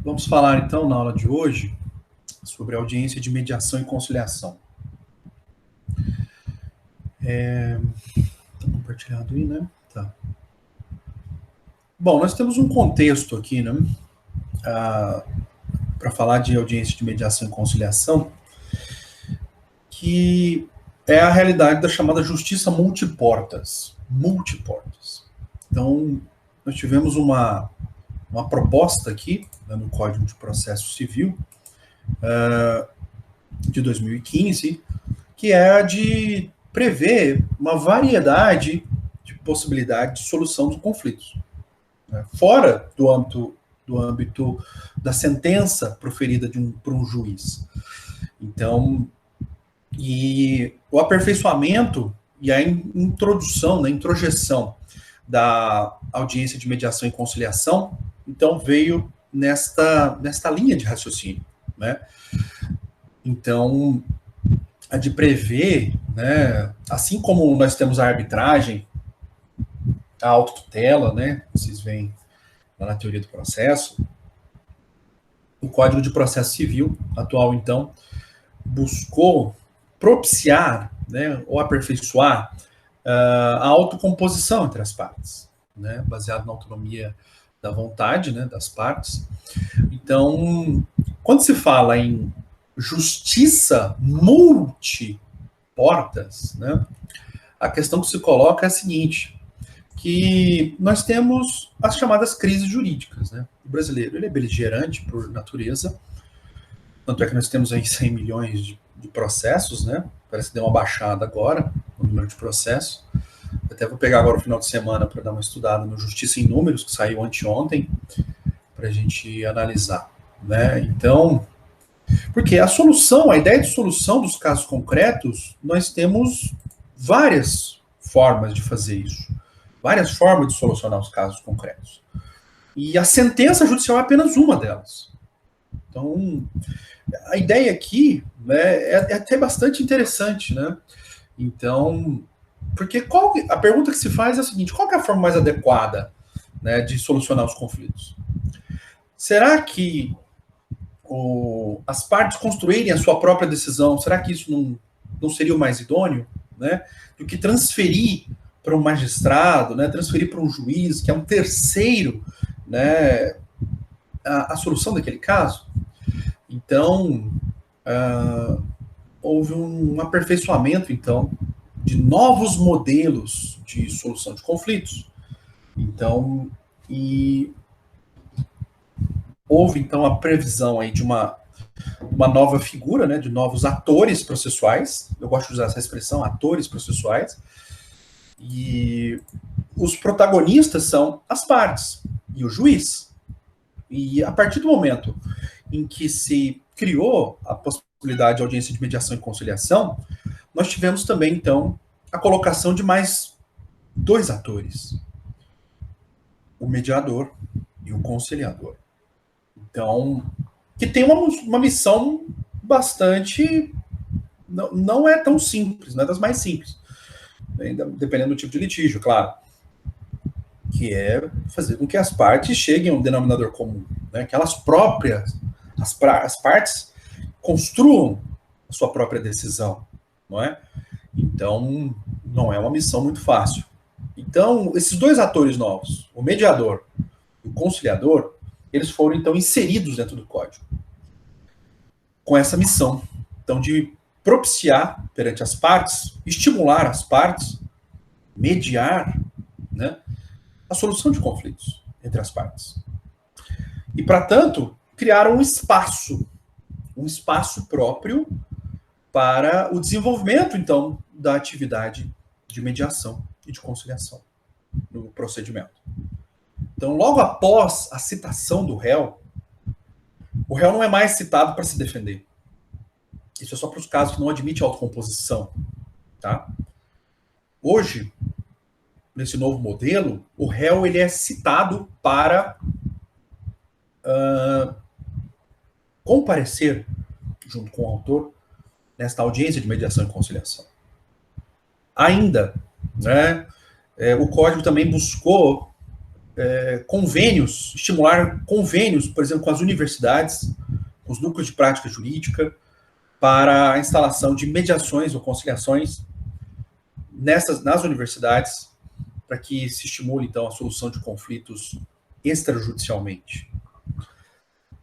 Vamos falar então na aula de hoje sobre audiência de mediação e conciliação. Tá compartilhado aí, né? Tá. Bom, nós temos um contexto aqui, né? Para falar de audiência de mediação e conciliação, que é a realidade da chamada justiça multiportas. Multiportas. Então, nós tivemos uma proposta aqui, né, no Código de Processo Civil, de 2015, que é a de prever uma variedade de possibilidades de solução dos conflitos, né, fora do âmbito da sentença proferida por um juiz. Então, e o aperfeiçoamento e a introdução, né, introjeção da audiência de mediação e conciliação, então veio nesta linha de raciocínio, né? Então, a de prever, né, assim como nós temos a arbitragem, a autotutela, né, vocês veem lá na teoria do processo, o Código de Processo Civil atual, então, buscou propiciar, né, ou aperfeiçoar a autocomposição entre as partes, né, baseado na autonomia da vontade, né, das partes. Então, quando se fala em justiça multiportas, né, a questão que se coloca é a seguinte, que nós temos as chamadas crises jurídicas, né? O brasileiro, ele é beligerante por natureza, tanto é que nós temos aí 100 milhões de processos, né? Parece que deu uma baixada agora no número de processos. Até vou pegar agora o final de semana para dar uma estudada no Justiça em Números, que saiu anteontem, para a gente analisar, né? Então, porque a solução, a ideia de solução dos casos concretos, nós temos várias formas de fazer isso, várias formas de solucionar os casos concretos. E a sentença judicial é apenas uma delas. Então, a ideia aqui, né, é até bastante interessante, né? Então, porque a pergunta que se faz é a seguinte: qual é a forma mais adequada, né, de solucionar os conflitos? Será que as partes construírem a sua própria decisão, será que isso não seria o mais idôneo, né, do que transferir para um magistrado, né, transferir para um juiz, que é um terceiro, né, a solução daquele caso? Então, houve um aperfeiçoamento, então, de novos modelos de solução de conflitos. Então, e houve, então, a previsão aí de uma nova figura, né, de novos atores processuais. Eu gosto de usar essa expressão, atores processuais. E os protagonistas são as partes e o juiz. E a partir do momento em que se criou a possibilidade de audiência de mediação e conciliação, nós tivemos também, então, a colocação de mais dois atores: o mediador e o conciliador. Então, que tem uma missão bastante... Não é tão simples, não é das mais simples, dependendo do tipo de litígio, claro, que é fazer com que as partes cheguem a um denominador comum, né? Que elas próprias, as partes, construam a sua própria decisão, não é? Então, não é uma missão muito fácil. Então, esses dois atores novos, o mediador e o conciliador, eles foram, então, inseridos dentro do código, com essa missão, então, de propiciar perante as partes, estimular as partes, mediar, né, a solução de conflitos entre as partes. E, para tanto, criaram um espaço próprio para o desenvolvimento, então, da atividade de mediação e de conciliação no procedimento. Então, logo após a citação do réu, o réu não é mais citado para se defender. Isso é só para os casos que não admitem autocomposição, tá? Hoje, nesse novo modelo, o réu ele é citado para comparecer junto com o autor nesta audiência de mediação e conciliação. Ainda, né, o Código também buscou convênios, estimular convênios, por exemplo, com as universidades, com os núcleos de prática jurídica, para a instalação de mediações ou conciliações nas universidades, para que se estimule, então, a solução de conflitos extrajudicialmente.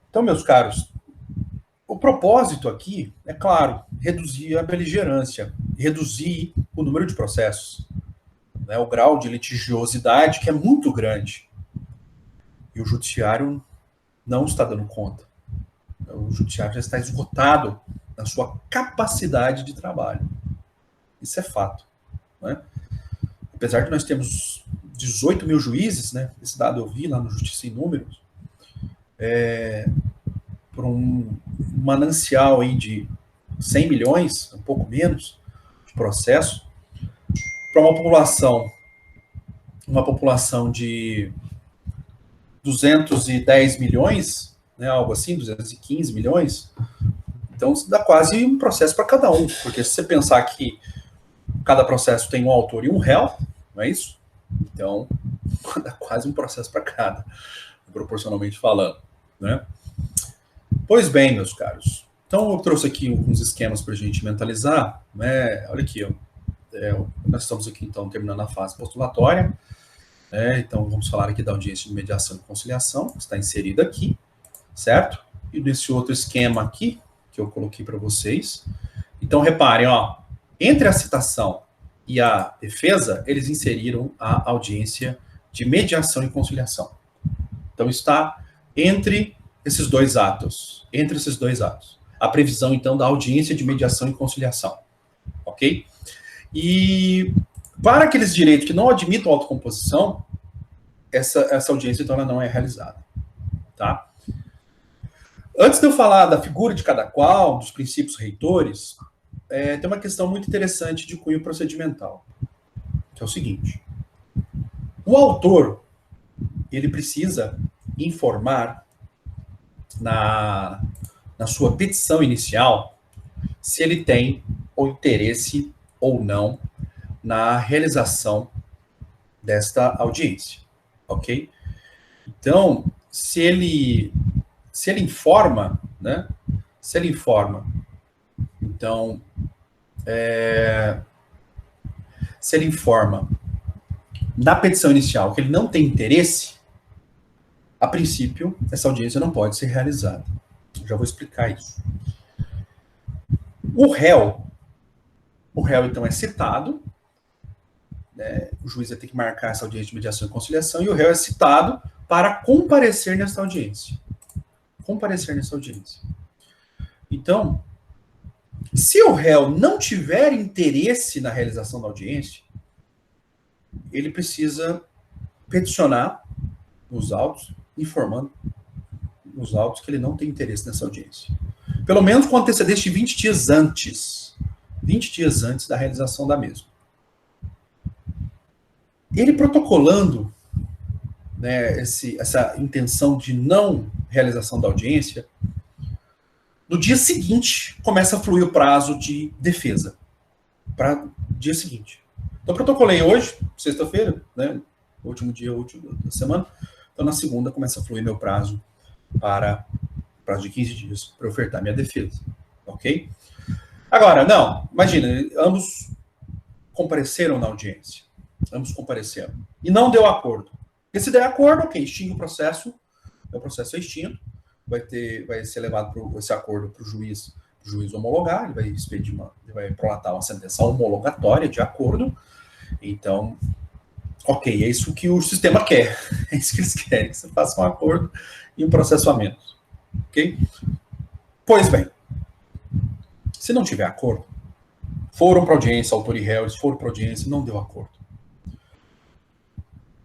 Então, meus caros, o propósito aqui, é claro, reduzir a beligerância, reduzir o número de processos, né, o grau de litigiosidade, que é muito grande. E o judiciário não está dando conta. O judiciário já está esgotado na sua capacidade de trabalho. Isso é fato. Né? Apesar de nós termos 18 mil juízes, né, esse dado eu vi lá no Justiça em Números, por um manancial aí de 100 milhões, um pouco menos, de processo, para uma população de 210 milhões, né, algo assim, 215 milhões, então dá quase um processo para cada um, porque se você pensar que cada processo tem um autor e um réu, não é isso? Então, dá quase um processo para cada, proporcionalmente falando, né? Pois bem, meus caros, então eu trouxe aqui alguns esquemas para a gente mentalizar, né? Olha aqui, ó. Nós estamos aqui, então, terminando a fase postulatória, né? Então vamos falar aqui da audiência de mediação e conciliação, que está inserida aqui, certo? E desse outro esquema aqui, que eu coloquei para vocês. Então, reparem, ó, entre a citação e a defesa, eles inseriram a audiência de mediação e conciliação. Então, está entre esses dois atos. A previsão, então, da audiência de mediação e conciliação. Ok? E para aqueles direitos que não admitam autocomposição, essa audiência, então, ela não é realizada. Tá? Antes de eu falar da figura de cada qual, dos princípios reitores, tem uma questão muito interessante de cunho procedimental, que é o seguinte. O autor, ele precisa informar na sua petição inicial se ele tem o interesse ou não na realização desta audiência, ok? Então, se ele informa, né? Se ele informa, então, se ele informa na petição inicial que ele não tem interesse, a princípio, essa audiência não pode ser realizada. Eu já vou explicar isso. O réu, então, é citado, né, o juiz vai ter que marcar essa audiência de mediação e conciliação, e o réu é citado para comparecer nessa audiência. Então, se o réu não tiver interesse na realização da audiência, ele precisa peticionar nos autos, informando nos autos que ele não tem interesse nessa audiência. Pelo menos com antecedência de 20 dias antes. 20 dias antes da realização da mesma. Ele protocolando, né, essa intenção de não realização da audiência, no dia seguinte começa a fluir o prazo de defesa. Para o dia seguinte. Então, protocolei hoje, sexta-feira, né, último dia da semana. Então, na segunda, começa a fluir meu prazo prazo de 15 dias para ofertar minha defesa. Ok? Agora, não, imagina, ambos compareceram na audiência. Ambos compareceram. E não deu acordo. Porque se der acordo, ok, extingue o processo é extinto, vai ser levado esse acordo para o juiz homologar, ele vai expedir ele vai prolatar uma sentença homologatória de acordo. Então, ok, é isso que o sistema quer. É isso que eles querem, que você faça um acordo e um processo a menos. Ok? Pois bem, se não tiver acordo, foram para audiência, autor e réu, eles foram para audiência, não deu acordo.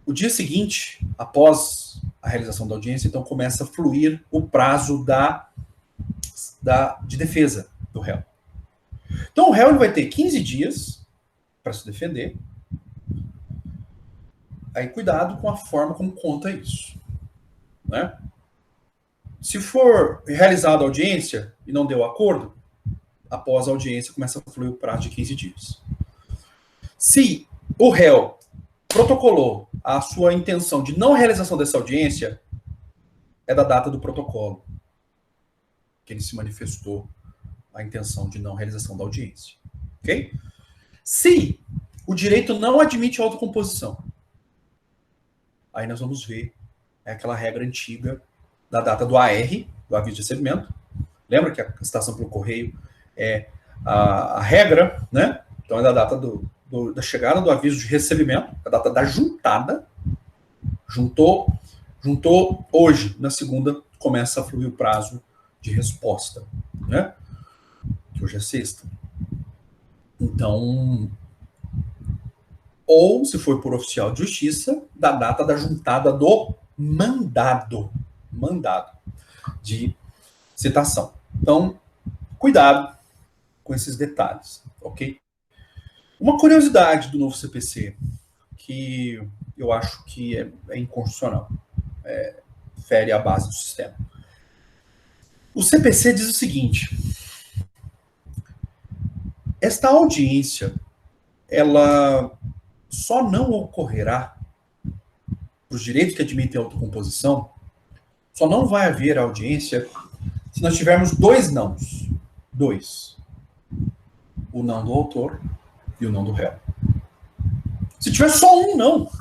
O dia seguinte, após a realização da audiência, então começa a fluir o prazo de defesa do réu. Então o réu ele vai ter 15 dias para se defender. Aí cuidado com a forma como conta isso. Né? Se for realizada a audiência e não deu acordo, após a audiência começa a fluir o prazo de 15 dias. Se o réu protocolou a sua intenção de não realização dessa audiência é da data do protocolo, que ele se manifestou a intenção de não realização da audiência. Ok? Se o direito não admite autocomposição, aí nós vamos ver aquela regra antiga da data do AR, do aviso de recebimento. Lembra que a citação pelo correio é a regra, né? Então é da data da chegada do aviso de recebimento, a data da juntada. Juntou hoje, na segunda, começa a fluir o prazo de resposta, né? Que hoje é sexta. Então, ou, se for por oficial de justiça, da data da juntada do mandado de citação. Então, cuidado com esses detalhes, ok? Uma curiosidade do novo CPC, que eu acho que é inconstitucional, fere a base do sistema. O CPC diz o seguinte: esta audiência, ela só não ocorrerá para os direitos que admitem autocomposição, só não vai haver audiência se nós tivermos dois nãos. Dois. O não do autor e o não do réu. Se tiver só um não,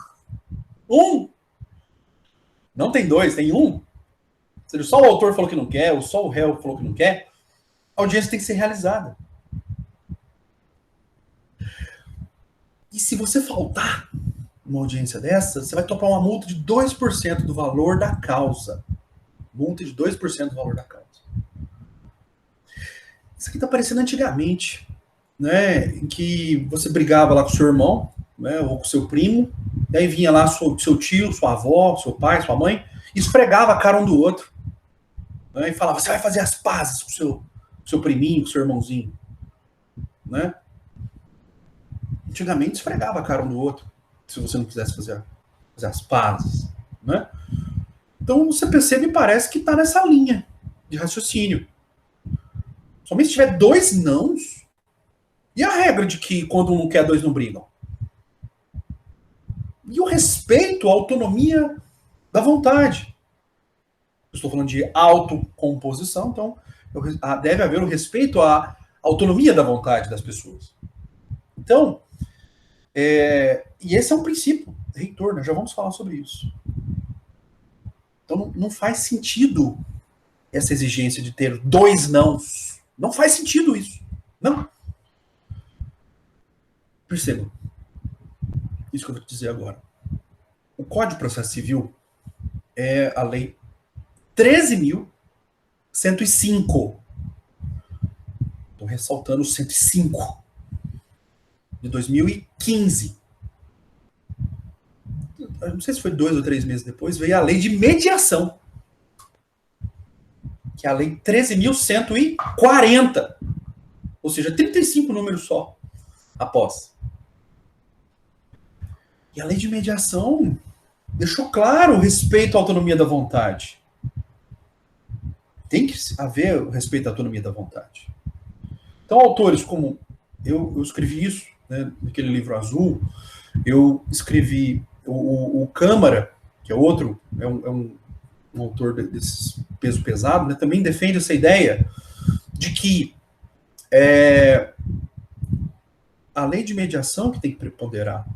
não tem dois, tem um. Se só o autor falou que não quer, ou só o réu falou que não quer, a audiência tem que ser realizada. E se você faltar uma audiência dessa, você vai topar uma multa de 2% do valor da causa. Multa de 2% do valor da causa. Isso aqui está parecendo antigamente, né, em que você brigava lá com seu irmão, né, ou com seu primo, e aí vinha lá seu tio, sua avó, seu pai, sua mãe, e esfregava a cara um do outro, né, e falava: você vai fazer as pazes com seu priminho, com seu irmãozinho, né? Antigamente esfregava a cara um do outro, se você não quisesse fazer as pazes, né? Então o CPC me parece que está nessa linha de raciocínio. Somente se tiver dois nãos. E a regra de que quando um não quer, dois não brigam? E o respeito à autonomia da vontade. Eu estou falando de autocomposição, então deve haver o respeito à autonomia da vontade das pessoas. Então, e esse é um princípio reitor, nós já vamos falar sobre isso. Então não faz sentido essa exigência de ter dois nãos. Não faz sentido isso. Não. Percebam. Isso que eu vou te dizer agora. O Código de Processo Civil é a Lei 13.105. Estou ressaltando o 105. De 2015. Eu não sei se foi 2 ou 3 meses depois, veio a Lei de Mediação. Que é a Lei 13.140. Ou seja, 35 números só após. E a Lei de Mediação deixou claro o respeito à autonomia da vontade. Tem que haver o respeito à autonomia da vontade. Então, autores como eu escrevi isso, né, naquele livro azul, eu escrevi o Câmara, que é outro, é um autor desse peso pesado, né, também defende essa ideia de que a lei de mediação que tem que preponderar,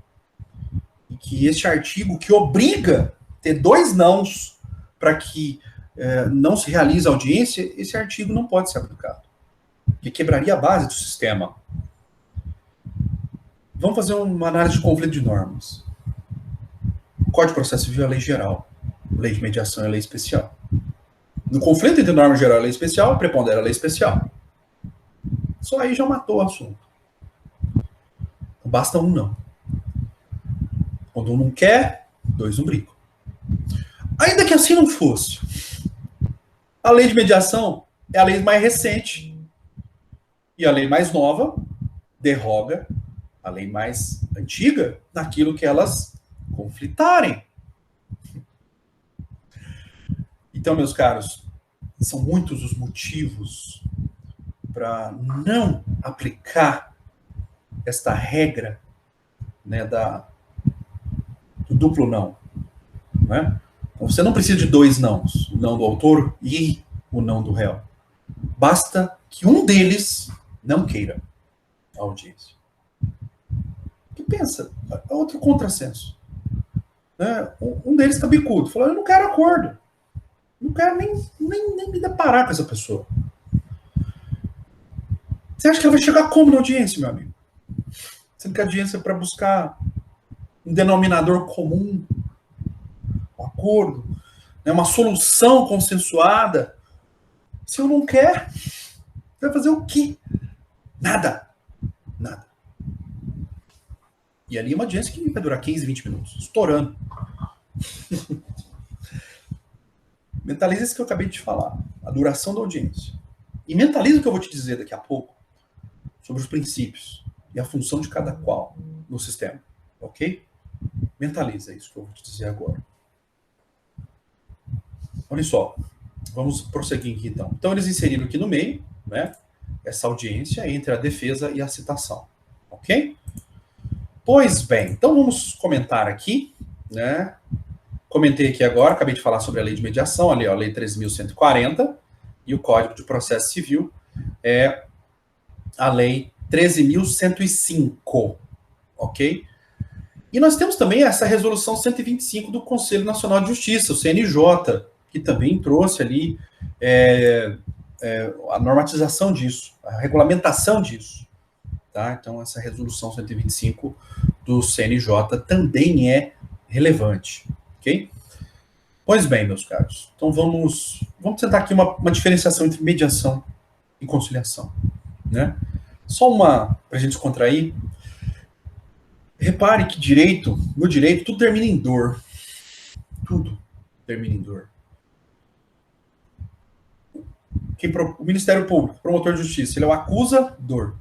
e que este artigo que obriga ter dois nãos para que não se realize a audiência, esse artigo não pode ser aplicado, que quebraria a base do sistema. Vamos fazer uma análise de conflito de normas. O Código de Processo Civil é lei geral, lei de mediação é lei especial. No conflito entre norma geral e lei especial, prepondera a lei especial. Só aí já matou o assunto. Basta um não. Quando um não quer, dois não brigam. Ainda que assim não fosse, a lei de mediação é a lei mais recente. E a lei mais nova derroga a lei mais antiga naquilo que elas conflitarem. Então, meus caros, são muitos os motivos para não aplicar esta regra, né, do duplo não, né? Então, você não precisa de dois nãos, o não do autor e o não do réu. Basta que um deles não queira a audiência. Que pensa, é outro contrassenso. Né? Um deles está bicudo, falou, eu não quero acordo. Não quero nem me deparar com essa pessoa. Você acha que ela vai chegar como na audiência, meu amigo? Sendo que a audiência é para buscar um denominador comum, um acordo, né, uma solução consensuada. Se eu não quer, vai fazer o quê? Nada. Nada. E ali é uma audiência que vai durar 15, 20 minutos, estourando. Mentaliza isso que eu acabei de falar, a duração da audiência. E mentaliza o que eu vou te dizer daqui a pouco sobre os princípios e a função de cada qual no sistema, ok? Mentaliza isso que eu vou te dizer agora. Olha só, vamos prosseguir aqui então. Então eles inseriram aqui no meio, né, essa audiência entre a defesa e a citação, ok? Pois bem, então vamos comentar aqui, né? Comentei aqui agora, acabei de falar sobre a lei de mediação, ali, ó, a lei 13.140, e o Código de Processo Civil é a lei 13.105, ok? E nós temos também essa resolução 125 do Conselho Nacional de Justiça, o CNJ, que também trouxe ali a normatização disso, a regulamentação disso. Tá? Então, essa resolução 125 do CNJ também é relevante. Ok? Pois bem, meus caros. Então, vamos tentar aqui uma diferenciação entre mediação e conciliação. Né? Só uma, para a gente descontrair. Repare que no direito, tudo termina em dor. Tudo termina em dor. O Ministério Público, promotor de justiça, ele é o acusador.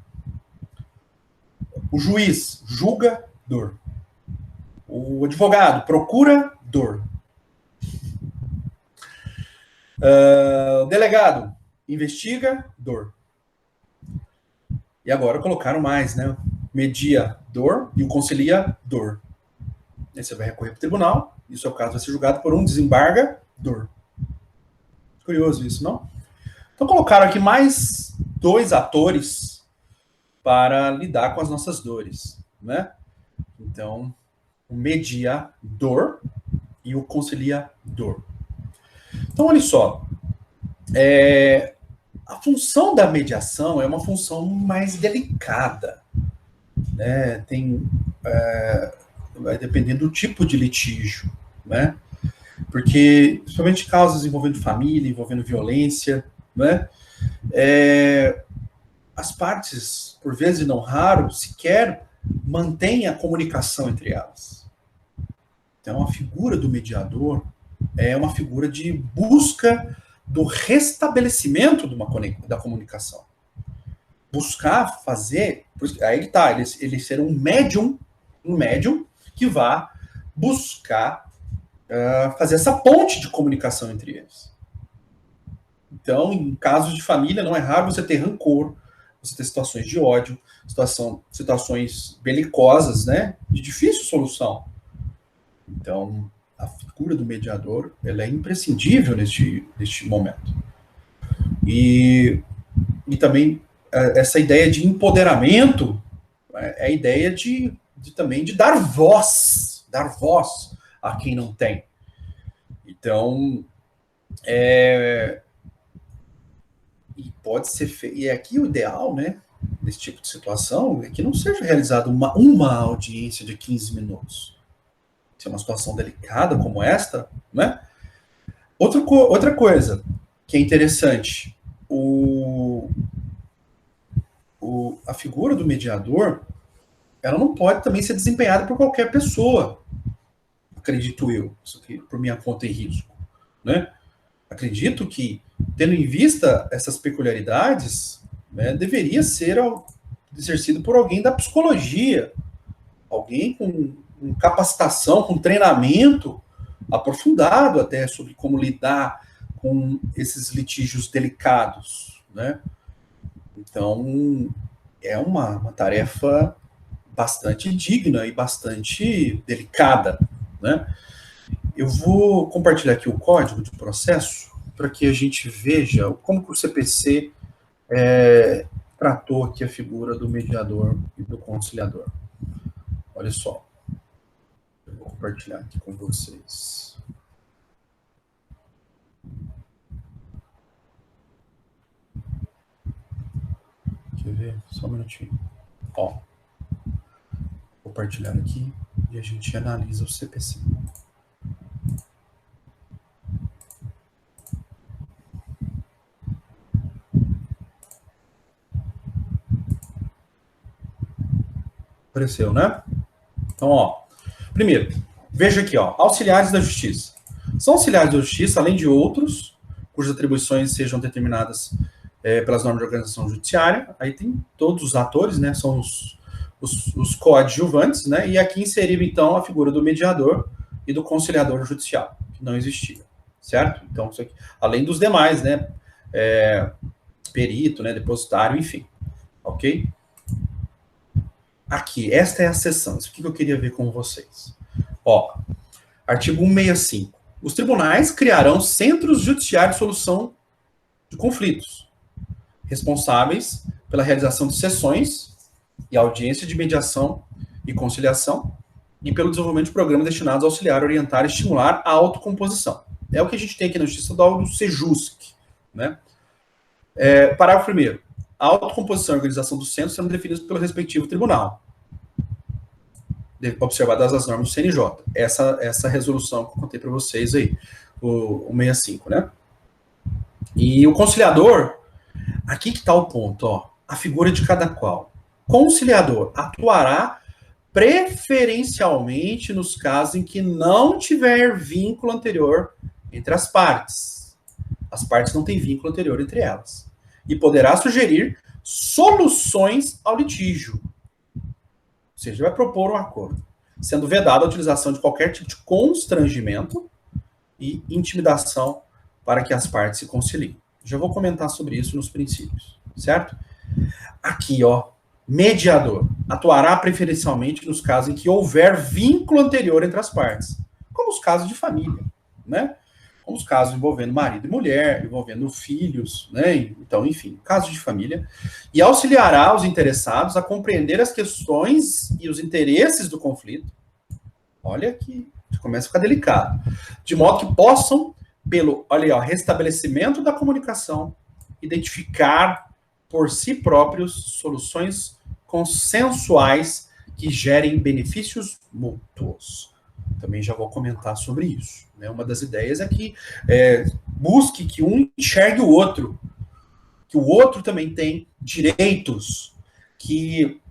O juiz, julgador. O advogado, procurador. O delegado, investigador. E agora colocaram mais, né? Mediador e o conciliador. Aí você vai recorrer para o tribunal, e o seu caso vai ser julgado por um desembargador. Curioso isso, não? Então colocaram aqui mais 2 atores para lidar com as nossas dores, né? Então, o mediador e o conciliador. Então, olha só, a função da mediação é uma função mais delicada, né? Vai depender do tipo de litígio, né? Porque, principalmente causas envolvendo família, envolvendo violência, né? As partes, por vezes não raro, sequer mantêm a comunicação entre elas. Então, a figura do mediador é uma figura de busca do restabelecimento da comunicação. Buscar fazer... Aí que tá, ele ser um médium que vá buscar fazer essa ponte de comunicação entre eles. Então, em casos de família, não é raro você ter rancor, você ter situações de ódio, situações belicosas, né, de difícil solução. Então, a figura do mediador, ela é imprescindível neste momento. E também essa ideia de empoderamento é a ideia também de dar voz a quem não tem. Então, e pode ser feito, e aqui o ideal, né, nesse tipo de situação, é que não seja realizada uma audiência de 15 minutos. Se é uma situação delicada como esta, né? Outra coisa que é interessante, a figura do mediador, ela não pode também ser desempenhada por qualquer pessoa, acredito eu, isso aqui por minha conta e risco, né? Acredito que, tendo em vista essas peculiaridades, né, deveria ser exercido por alguém da psicologia, alguém com capacitação, com treinamento aprofundado até sobre como lidar com esses litígios delicados, né? Então, é uma tarefa bastante digna e bastante delicada, né? Eu vou compartilhar aqui o código de processo para que a gente veja como que o CPC tratou aqui a figura do mediador e do conciliador. Olha só. Eu vou compartilhar aqui com vocês. Quer ver? Só um minutinho. Ó. Vou compartilhar aqui e a gente analisa o CPC. Apareceu, né? Então, ó. Primeiro, veja aqui, ó. Auxiliares da Justiça. São auxiliares da Justiça, além de outros, cujas atribuições sejam determinadas pelas normas de organização judiciária. Aí tem todos os atores, né? São os coadjuvantes, né? E aqui inseriram, então, a figura do mediador e do conciliador judicial, que não existia, certo? Então, isso aqui, além dos demais, né? Perito, né? Depositário, enfim. Ok? Aqui, esta é a seção. Isso aqui que eu queria ver com vocês. Ó, artigo 165. Os tribunais criarão centros judiciários de solução de conflitos, responsáveis pela realização de sessões e audiência de mediação e conciliação e pelo desenvolvimento de programas destinados a auxiliar, orientar e estimular a autocomposição. É o que a gente tem aqui na Justiça Estadual do SEJUSC, né? Parágrafo 1º. A autocomposição e organização dos centros serão definidos pelo respectivo tribunal, observadas as normas do CNJ. Essa resolução que eu contei para vocês aí, o 65, né? E o conciliador, aqui que está o ponto, ó, a figura de cada qual. Conciliador atuará preferencialmente nos casos em que não tiver vínculo anterior entre as partes. As partes não têm vínculo anterior entre elas. E poderá sugerir soluções ao litígio. Ou seja, vai propor um acordo, sendo vedada a utilização de qualquer tipo de constrangimento e intimidação para que as partes se conciliem. Já vou comentar sobre isso nos princípios, certo? Aqui, ó, mediador atuará preferencialmente nos casos em que houver vínculo anterior entre as partes, como os casos de família, né? Como os casos envolvendo marido e mulher, envolvendo filhos, né? Então, enfim, casos de família, e auxiliará os interessados a compreender as questões e os interesses do conflito. Olha que começa a ficar delicado. De modo que possam, pelo, olha aí, ó, restabelecimento da comunicação, identificar por si próprios soluções consensuais que gerem benefícios mútuos. Também já vou comentar sobre isso. Né? Uma das ideias é que busque que um enxergue o outro, que o outro também tem direitos, que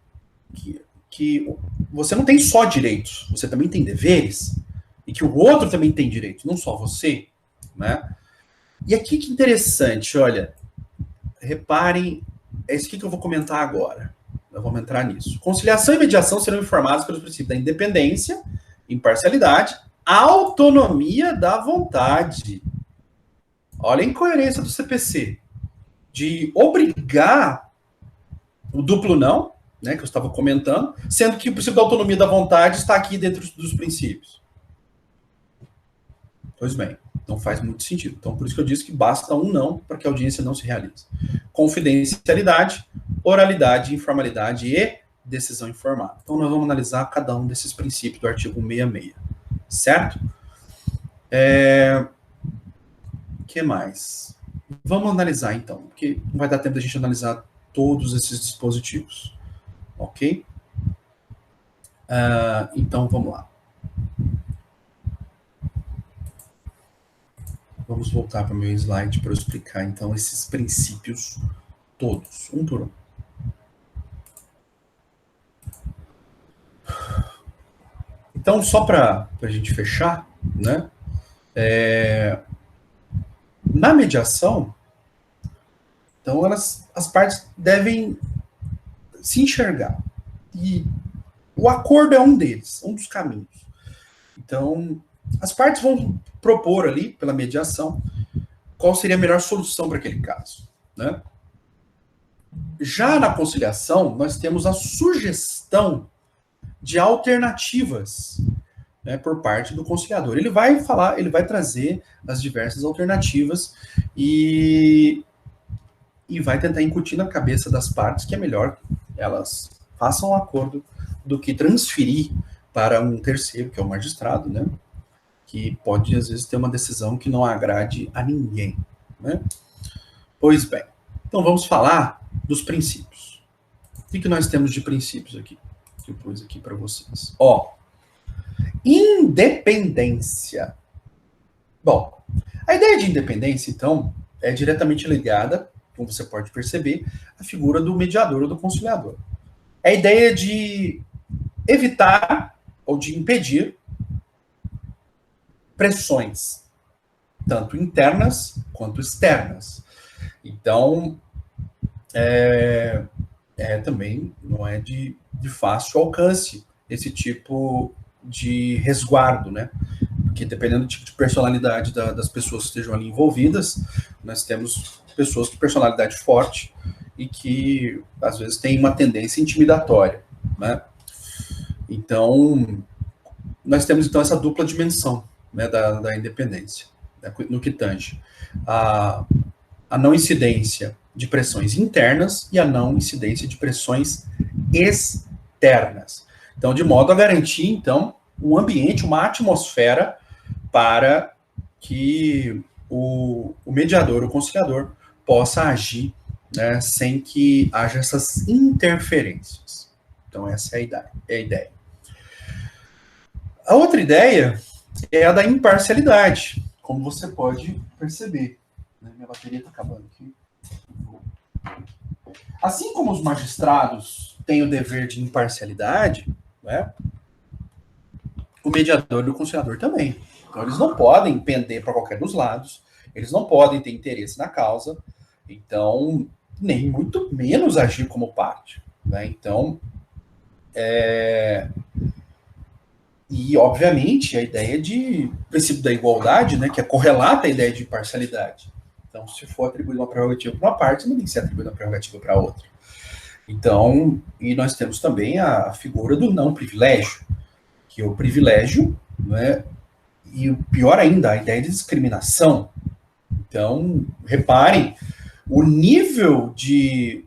você não tem só direitos, você também tem deveres, e que o outro também tem direitos, não só você. Né? E aqui que interessante, olha, reparem, é isso que eu vou comentar agora. Nós vamos entrar nisso. Conciliação e mediação serão informados pelos princípios da independência, imparcialidade, autonomia da vontade. Olha a incoerência do CPC. De obrigar o duplo não, né, que eu estava comentando, sendo que o princípio da autonomia da vontade está aqui dentro dos princípios. Pois bem, não faz muito sentido. Então, por isso que eu disse que basta um não para que a audiência não se realize. Confidencialidade, oralidade, informalidade e decisão informada. Então, nós vamos analisar cada um desses princípios do artigo 166. Certo? Que mais? Vamos analisar, então, porque não vai dar tempo da gente analisar todos esses dispositivos. Ok? Então, vamos lá. Vamos voltar para o meu slide para eu explicar, então, esses princípios todos, um por um. Então, só para a gente fechar, né? Na mediação, então, as partes devem se enxergar. E o acordo é um deles, um dos caminhos. Então, as partes vão propor ali, pela mediação, qual seria a melhor solução para aquele caso. Né? Já na conciliação, nós temos a sugestão de alternativas né, por parte do conciliador. Ele vai falar, ele vai trazer as diversas alternativas e vai tentar incutir na cabeça das partes que é melhor elas façam um acordo do que transferir para um terceiro, que é o magistrado, né, que pode, às vezes, ter uma decisão que não agrade a ninguém, né? Pois bem, então vamos falar dos princípios. O que nós temos de princípios aqui? Que eu pus aqui para vocês. Ó, independência. Bom, a ideia de independência, então, é diretamente ligada, como você pode perceber, à figura do mediador ou do conciliador. É a ideia de evitar ou de impedir pressões, tanto internas quanto externas. Então, também não é de fácil alcance esse tipo de resguardo, né? Porque dependendo do tipo de personalidade das pessoas que estejam ali envolvidas, nós temos pessoas com personalidade forte e que, às vezes, têm uma tendência intimidatória, né? Então, nós temos, então, essa dupla dimensão, né, da independência, né, no que tange a não incidência de pressões internas e a não incidência de pressões externas. Então, de modo a garantir, então, um ambiente, uma atmosfera para que o mediador, o conciliador, possa agir, né, sem que haja essas interferências. Então, essa é a ideia. A outra ideia é a da imparcialidade, como você pode perceber. Minha bateria está acabando aqui. Assim como os magistrados têm o dever de imparcialidade, né, o mediador e o conciliador também. Então, eles não podem pender para qualquer dos lados, eles não podem ter interesse na causa, então, nem muito menos agir como parte, né? Então, e, obviamente, a ideia de princípio da igualdade, né, que é correlata à ideia de imparcialidade. Então, se for atribuído uma prerrogativa para uma parte, não tem que ser atribuído uma prerrogativa para outra. Então, e nós temos também a figura do não privilégio, que é o privilégio, né, e o pior ainda, a ideia de discriminação. Então, reparem o nível de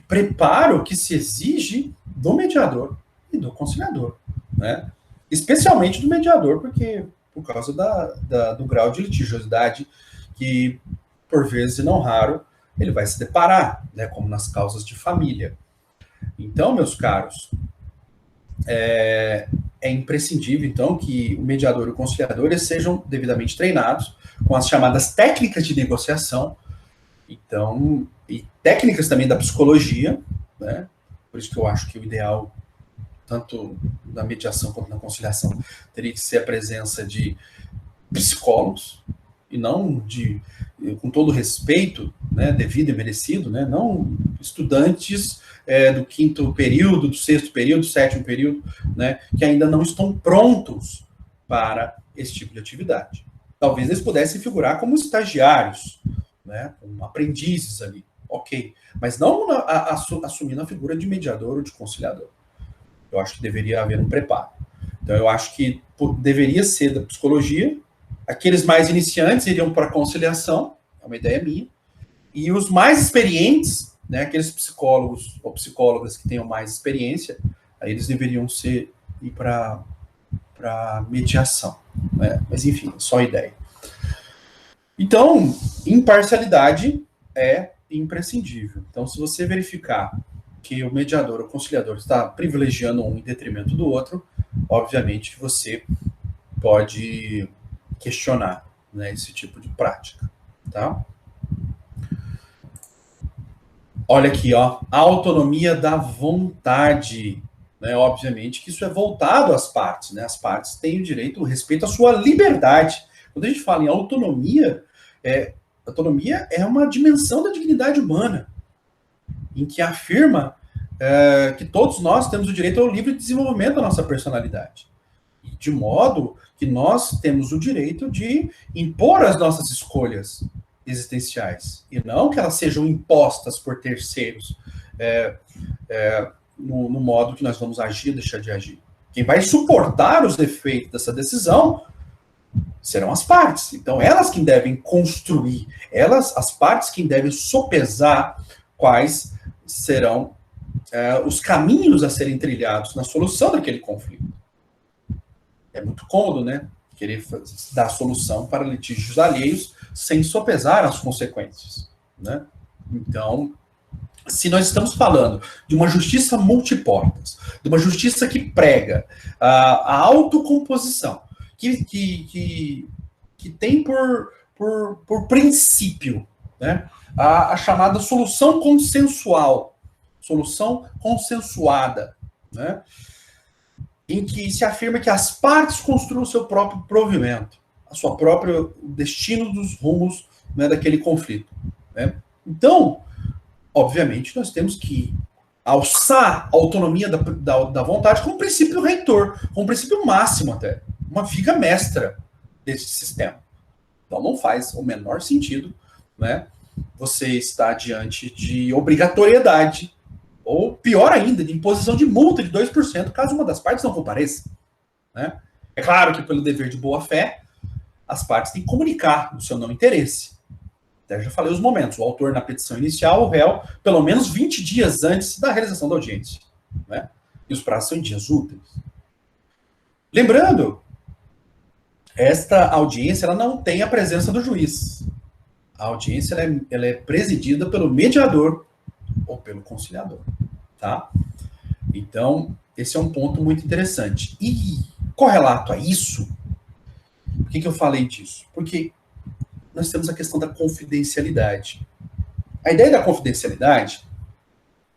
preparo que se exige do mediador e do conciliador, né? Especialmente do mediador, porque por causa do grau de litigiosidade que, por vezes e não raro, ele vai se deparar, né, como nas causas de família. Então, meus caros, é imprescindível, então, que o mediador e o conciliador eles sejam devidamente treinados com as chamadas técnicas de negociação, então, e técnicas também da psicologia, né? Por isso que eu acho que o ideal, tanto na mediação quanto na conciliação, teria que ser a presença de psicólogos, e não com todo respeito, né, devido e merecido, né, não estudantes do 5º período, do 6º período, do 7º período, né, que ainda não estão prontos para esse tipo de atividade. Talvez eles pudessem figurar como estagiários, né, como aprendizes ali, ok, mas não assumindo a figura de mediador ou de conciliador. Eu acho que deveria haver um preparo. Então, eu acho que deveria ser da psicologia. Aqueles mais iniciantes iriam para a conciliação, é uma ideia minha, e os mais experientes, né, aqueles psicólogos ou psicólogas que tenham mais experiência, aí eles deveriam ir para mediação, né? Mas enfim, só ideia. Então, imparcialidade é imprescindível. Então, se você verificar que o mediador ou conciliador está privilegiando um em detrimento do outro, obviamente você pode questionar, né, esse tipo de prática, tá? Olha aqui, ó, a autonomia da vontade, né? Obviamente que isso é voltado às partes, né? As partes têm o direito, o respeito à sua liberdade. Quando a gente fala em autonomia, autonomia é uma dimensão da dignidade humana, em que afirma que todos nós temos o direito ao livre desenvolvimento da nossa personalidade. De modo que nós temos o direito de impor as nossas escolhas existenciais, e não que elas sejam impostas por terceiros no modo que nós vamos agir, deixar de agir. Quem vai suportar os efeitos dessa decisão serão as partes. Então, elas que devem construir, as partes que devem sopesar quais serão os caminhos a serem trilhados na solução daquele conflito. É muito cômodo, né? Querer dar solução para litígios alheios sem sopesar as consequências, né? Então, se nós estamos falando de uma justiça multiportas, de uma justiça que prega a autocomposição, que tem por princípio, né, a chamada solução consensual, solução consensuada, né, em que se afirma que as partes construam o seu próprio provimento, a sua própria destino dos rumos, né, daquele conflito, né? Então, obviamente, nós temos que alçar a autonomia da vontade como princípio reitor, como princípio máximo até, uma viga mestra desse sistema. Então não faz o menor sentido, né, você estar diante de obrigatoriedade, ou pior ainda, de imposição de multa de 2% caso uma das partes não compareça, né? É claro que pelo dever de boa-fé, as partes têm que comunicar o seu não interesse. Até já falei os momentos. O autor na petição inicial, o réu, pelo menos 20 dias antes da realização da audiência, né? E os prazos são em dias úteis. Lembrando, esta audiência ela não tem a presença do juiz. A audiência ela é presidida pelo mediador ou pelo conciliador, tá? Então, esse é um ponto muito interessante. E correlato a isso, por que eu falei disso? Porque nós temos a questão da confidencialidade. A ideia da confidencialidade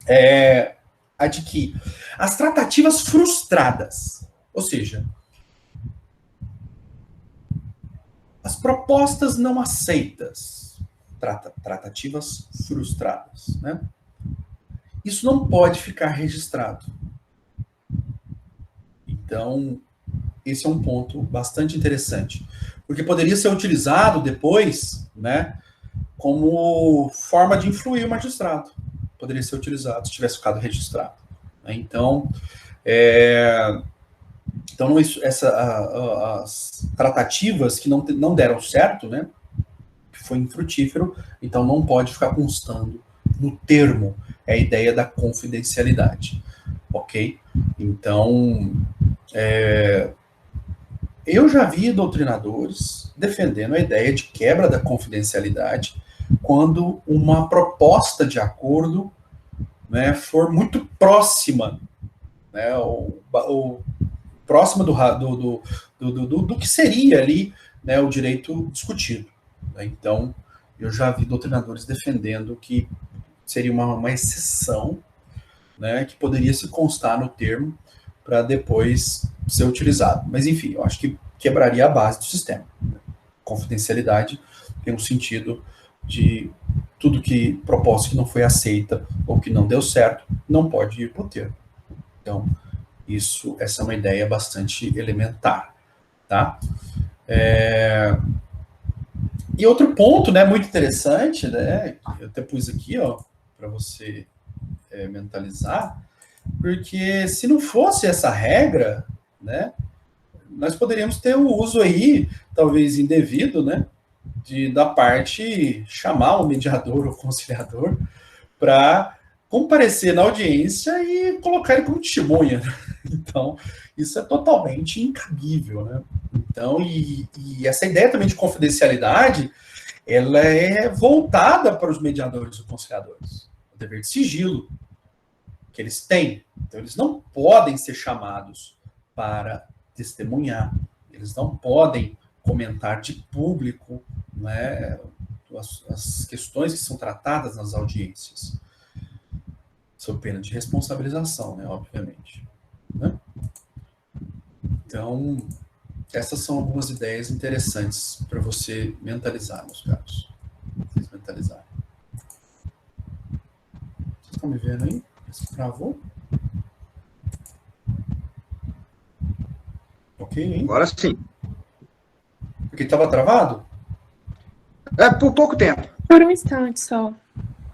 é a de que as tratativas frustradas, ou seja, as propostas não aceitas, tratativas frustradas, né? Isso não pode ficar registrado. Então, esse é um ponto bastante interessante, porque poderia ser utilizado depois, né, como forma de influir o magistrado. Poderia ser utilizado se tivesse ficado registrado, né? Então, as tratativas que não deram certo, né, que foi infrutífero, então não pode ficar constando no termo. É a ideia da confidencialidade, ok? Então, eu já vi doutrinadores defendendo a ideia de quebra da confidencialidade quando uma proposta de acordo, né, for muito próxima, né, ou próxima do que seria ali, né, o direito discutido, né? Então, eu já vi doutrinadores defendendo que seria uma exceção, né, que poderia se constar no termo para depois ser utilizado. Mas, enfim, eu acho que quebraria a base do sistema. Confidencialidade tem um sentido de tudo que proposta que não foi aceita ou que não deu certo não pode ir para o termo. Então, essa é uma ideia bastante elementar, tá? E outro ponto, né, muito interessante, né, eu até pus aqui, ó, para você mentalizar, porque se não fosse essa regra, né, nós poderíamos ter o uso aí, talvez indevido, né, da parte chamar o mediador ou conciliador para comparecer na audiência e colocar ele como testemunha. Então, isso é totalmente incabível, né? Então, e essa ideia também de confidencialidade, ela é voltada para os mediadores e conciliadores. O dever de sigilo que eles têm. Então, eles não podem ser chamados para testemunhar. Eles não podem comentar de público, né, as questões que são tratadas nas audiências. Sob pena de responsabilização, né, obviamente. Né? Então, essas são algumas ideias interessantes para você mentalizar, meus caros. Vocês mentalizarem. Vocês estão me vendo aí? Você travou? Ok, hein? Agora sim. Porque estava travado? Por pouco tempo. Por um instante só.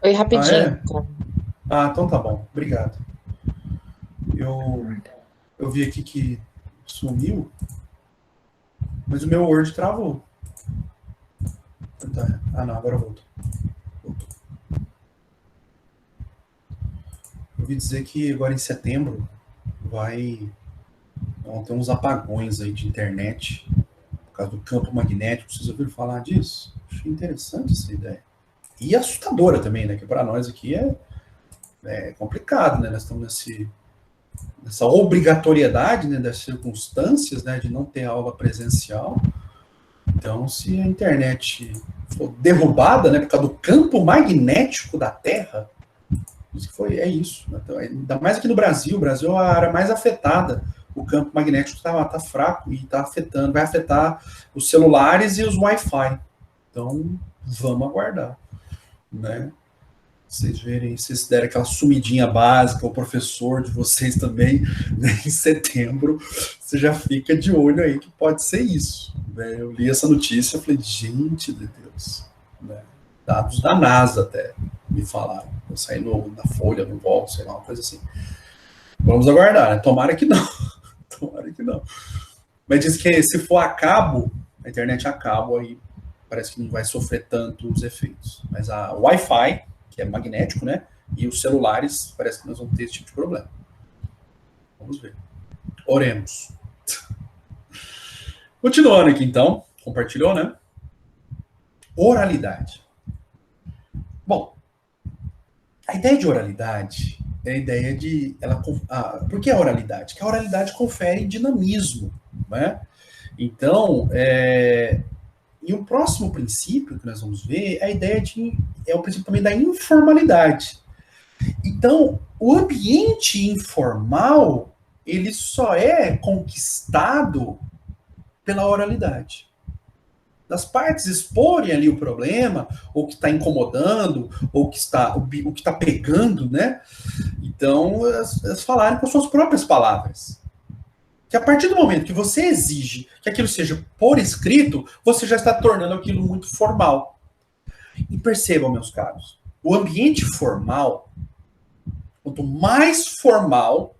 Foi rapidinho. Então tá bom. Obrigado. Eu Eu vi aqui que sumiu, mas o meu Word travou. Ah, não, agora voltou. Eu ouvi dizer que agora em setembro vão ter uns apagões aí de internet por causa do campo magnético. Vocês ouviram falar disso? Achei interessante essa ideia. E assustadora também, né? Que para nós aqui é complicado, né? Nós estamos nessa obrigatoriedade, né, das circunstâncias, né, de não ter aula presencial. Então, se a internet for derrubada, né, por causa do campo magnético da Terra, é isso. Então, ainda mais aqui no Brasil. O Brasil é a área mais afetada. O campo magnético está fraco e vai afetar os celulares e os Wi-Fi. Então, vamos aguardar, né? Vocês verem, se vocês derem aquela sumidinha básica, o professor de vocês também, né, em setembro, você já fica de olho aí que pode ser isso. Né? Eu li essa notícia e falei, gente de Deus, né? Dados da NASA até me falaram. Eu saí na Folha, no Vol, sei lá, uma coisa assim. Vamos aguardar, né? Tomara que não. Tomara que não. Mas diz que se for a cabo, a internet a cabo, aí parece que não vai sofrer tanto os efeitos. Mas a Wi-Fi, que é magnético, né? E os celulares, parece que nós vamos ter esse tipo de problema. Vamos ver. Oremos. Continuando aqui, então. Compartilhou, né? Oralidade. Bom, a ideia de oralidade é a ideia de... por que a oralidade? Porque a oralidade confere dinamismo, né? Então, e o próximo princípio que nós vamos ver é o princípio também da informalidade. Então, o ambiente informal, ele só é conquistado pela oralidade. Das partes exporem ali o problema, ou que está incomodando, ou o que está pegando, né? Então, elas falarem com suas próprias palavras. Que a partir do momento que você exige que aquilo seja por escrito, você já está tornando aquilo muito formal. E percebam, meus caros, o ambiente formal, quanto mais formal,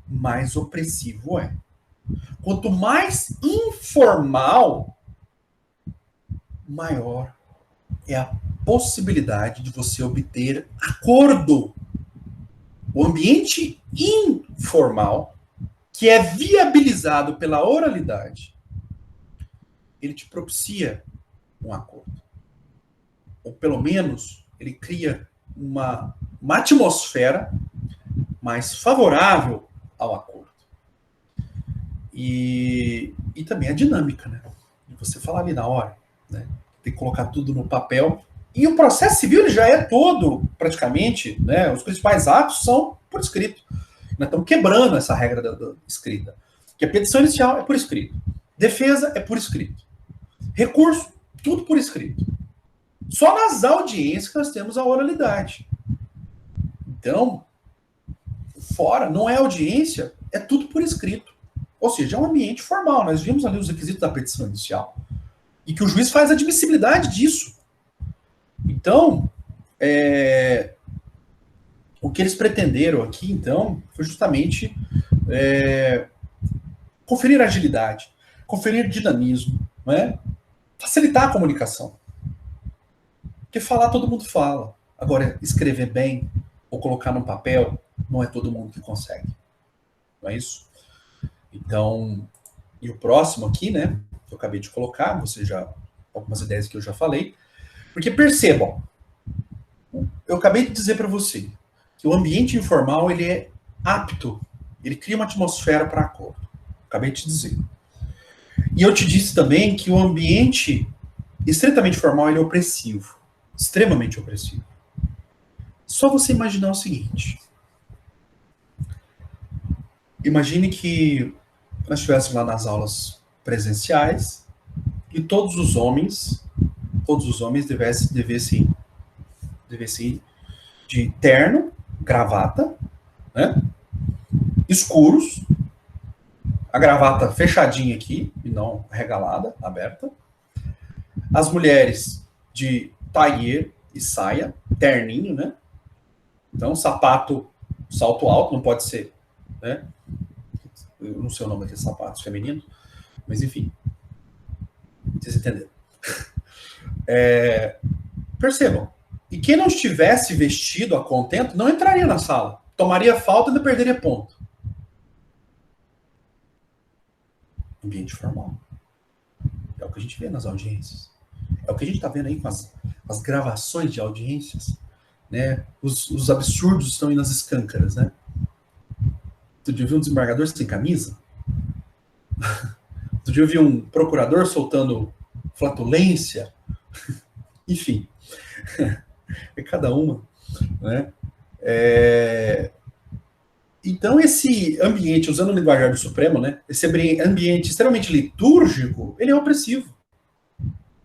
mais opressivo é. Quanto mais informal, maior é a possibilidade de você obter acordo. O ambiente informal, que é viabilizado pela oralidade, ele te propicia um acordo. Ou pelo menos, ele cria uma atmosfera mais favorável ao acordo. E também a dinâmica, né? De você falar ali na hora, né? Tem que colocar tudo no papel. E o processo civil ele já é todo, praticamente, né? Os principais atos são por escrito. Nós estamos quebrando essa regra da escrita. Que a petição inicial é por escrito. Defesa é por escrito. Recurso, tudo por escrito. Só nas audiências que nós temos a oralidade. Então, fora, não é audiência, é tudo por escrito. Ou seja, é um ambiente formal. Nós vimos ali os requisitos da petição inicial. E que o juiz faz a admissibilidade disso. Então, o que eles pretenderam aqui, então, foi justamente conferir agilidade, conferir dinamismo, né? Facilitar a comunicação. Porque falar todo mundo fala. Agora, escrever bem ou colocar no papel, não é todo mundo que consegue. Não é isso? Então, e o próximo aqui, né, que eu acabei de colocar, algumas ideias que eu já falei, porque percebam, eu acabei de dizer para você que o ambiente informal, ele é apto, ele cria uma atmosfera para acordo. Acabei de te dizer. E eu te disse também que o ambiente estritamente formal, ele é opressivo, extremamente opressivo. Só você imaginar o seguinte. Imagine que nós estivéssemos lá nas aulas presenciais e todos os homens devessem ir de terno, gravata, né? Escuros, a gravata fechadinha aqui, e não regalada, aberta. As mulheres de tailleur e saia, terninho, né? Então, salto alto, não pode ser, né? Eu não sei o nome daqueles sapatos femininos, mas enfim, vocês entenderam. Percebam, e quem não estivesse vestido a contento não entraria na sala, tomaria falta e ainda perderia ponto. Ambiente formal. É o que a gente vê nas audiências. É o que a gente está vendo aí com as gravações de audiências, né? Os absurdos estão aí nas escâncaras, né? Tu já viu um desembargador sem camisa? Tu já viu um procurador soltando flatulência? Enfim, é cada uma, né? Então, esse ambiente, usando o linguajar do Supremo, né? Esse ambiente extremamente litúrgico, ele é opressivo.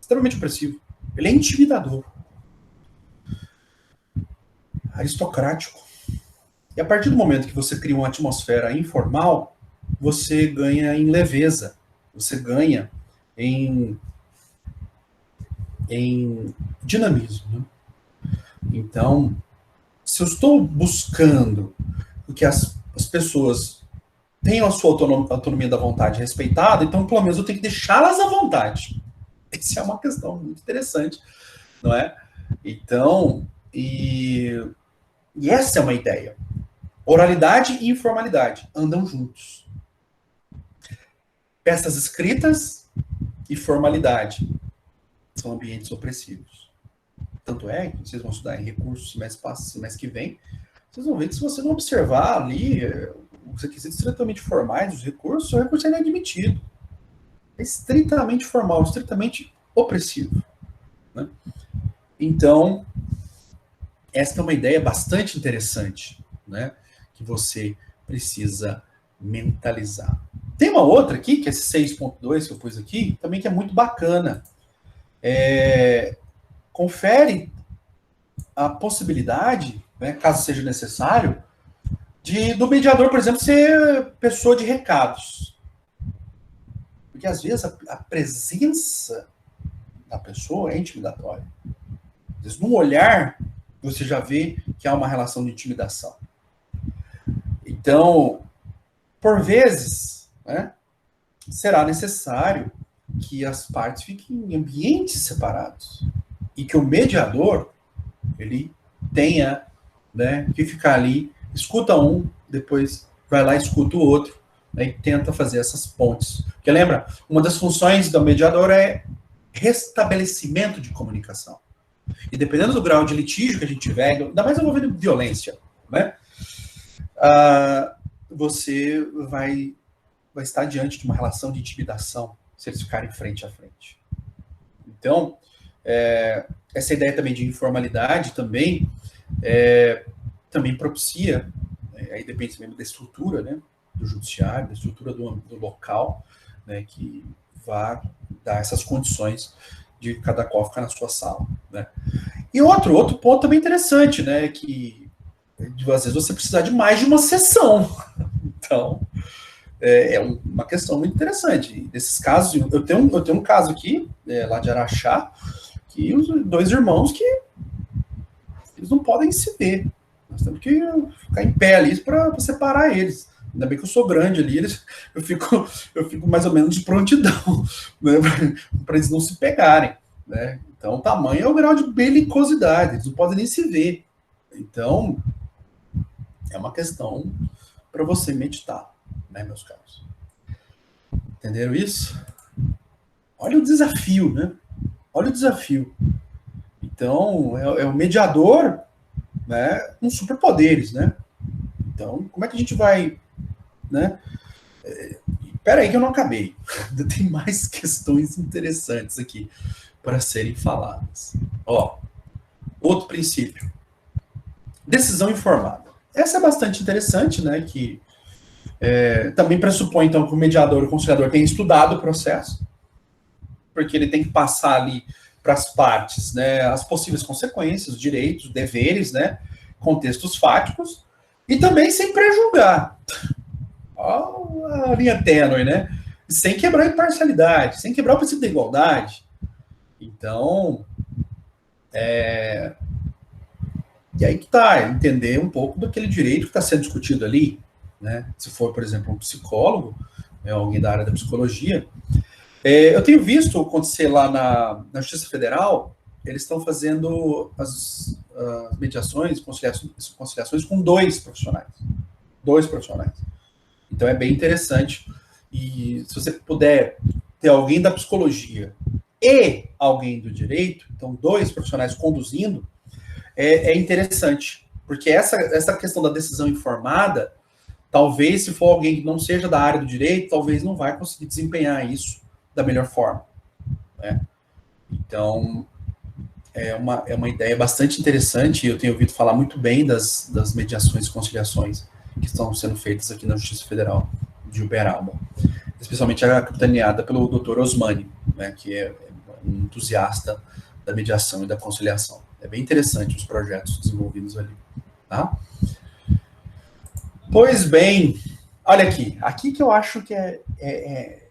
Extremamente opressivo. Ele é intimidador. Aristocrático. E a partir do momento que você cria uma atmosfera informal, você ganha em leveza. Você ganha em dinamismo. Né? Então, se eu estou buscando que as pessoas tenham a sua autonomia da vontade respeitada, então pelo menos eu tenho que deixá-las à vontade. Essa é uma questão muito interessante, não é? Então, e essa é uma ideia. Oralidade e informalidade andam juntos. Peças escritas e formalidade são ambientes opressivos. Tanto é que vocês vão estudar em recursos semestre que vem, vocês vão ver que se você não observar ali os requisitos estritamente formais dos recursos, o recurso é inadmitido. É estritamente formal, estritamente opressivo. Né? Então, esta é uma ideia bastante interessante, né? Que você precisa mentalizar. Tem uma outra aqui, que é esse 6.2 que eu pus aqui, também que é muito bacana. Confere a possibilidade, né, caso seja necessário, do mediador, por exemplo, ser pessoa de recados. Porque, às vezes, a presença da pessoa é intimidatória. Às vezes, num olhar, você já vê que há uma relação de intimidação. Então, por vezes, né, será necessário que as partes fiquem em ambientes separados. E que o mediador, ele tenha, né, que ficar ali, escuta um, depois vai lá e escuta o outro, né, e tenta fazer essas pontes. Porque lembra, uma das funções do mediador é restabelecimento de comunicação. E dependendo do grau de litígio que a gente tiver, ainda mais envolvendo violência, né, você vai estar diante de uma relação de intimidação se eles ficarem frente a frente. Então, essa ideia também de informalidade também propicia, aí depende também da estrutura, né, do judiciário, da estrutura do local, né, que vai dar essas condições de cada qual ficar na sua sala. Né. E outro ponto também interessante, né, que às vezes você precisa de mais de uma sessão. Então, é uma questão muito interessante. Nesses casos, eu tenho um caso aqui, lá de Araxá, que os dois irmãos que eles não podem se ver. Nós temos que ficar em pé ali para separar eles. Ainda bem que eu sou grande ali, eu fico mais ou menos de prontidão, né, para eles não se pegarem. Né? Então, o tamanho é o grau de belicosidade, eles não podem nem se ver. Então, é uma questão para você meditar, né, meus caros? Entenderam isso? Olha o desafio, né? Olha o desafio. Então, é o mediador, né, com superpoderes, né? Então, como é que a gente vai, né? Espera aí que eu não acabei. Ainda tem mais questões interessantes aqui para serem faladas. Ó, outro princípio. Decisão informada. Essa é bastante interessante, né? Que também pressupõe, então, que o mediador e o conciliador tenham estudado o processo, porque ele tem que passar ali para as partes, né, as possíveis consequências, os direitos, deveres, né, contextos fáticos, e também sem prejulgar. Ó, a linha tênue, né? Sem quebrar a imparcialidade, sem quebrar o princípio da igualdade. Então, e aí que tá, entender um pouco daquele direito que está sendo discutido ali, né? Se for, por exemplo, um psicólogo, alguém da área da psicologia. Eu tenho visto acontecer lá na Justiça Federal, eles estão fazendo as mediações, conciliações com dois profissionais. Dois profissionais. Então é bem interessante. E se você puder ter alguém da psicologia e alguém do direito, então dois profissionais conduzindo, é interessante. Porque essa questão da decisão informada, talvez se for alguém que não seja da área do direito, talvez não vai conseguir desempenhar isso da melhor forma, né? Então, é uma ideia bastante interessante. Eu tenho ouvido falar muito bem das mediações e conciliações que estão sendo feitas aqui na Justiça Federal de Uberaba, especialmente a capitaneada pelo Dr. Osmani, né, que é um entusiasta da mediação e da conciliação. É bem interessante os projetos desenvolvidos ali, tá? Pois bem, olha aqui que eu acho que é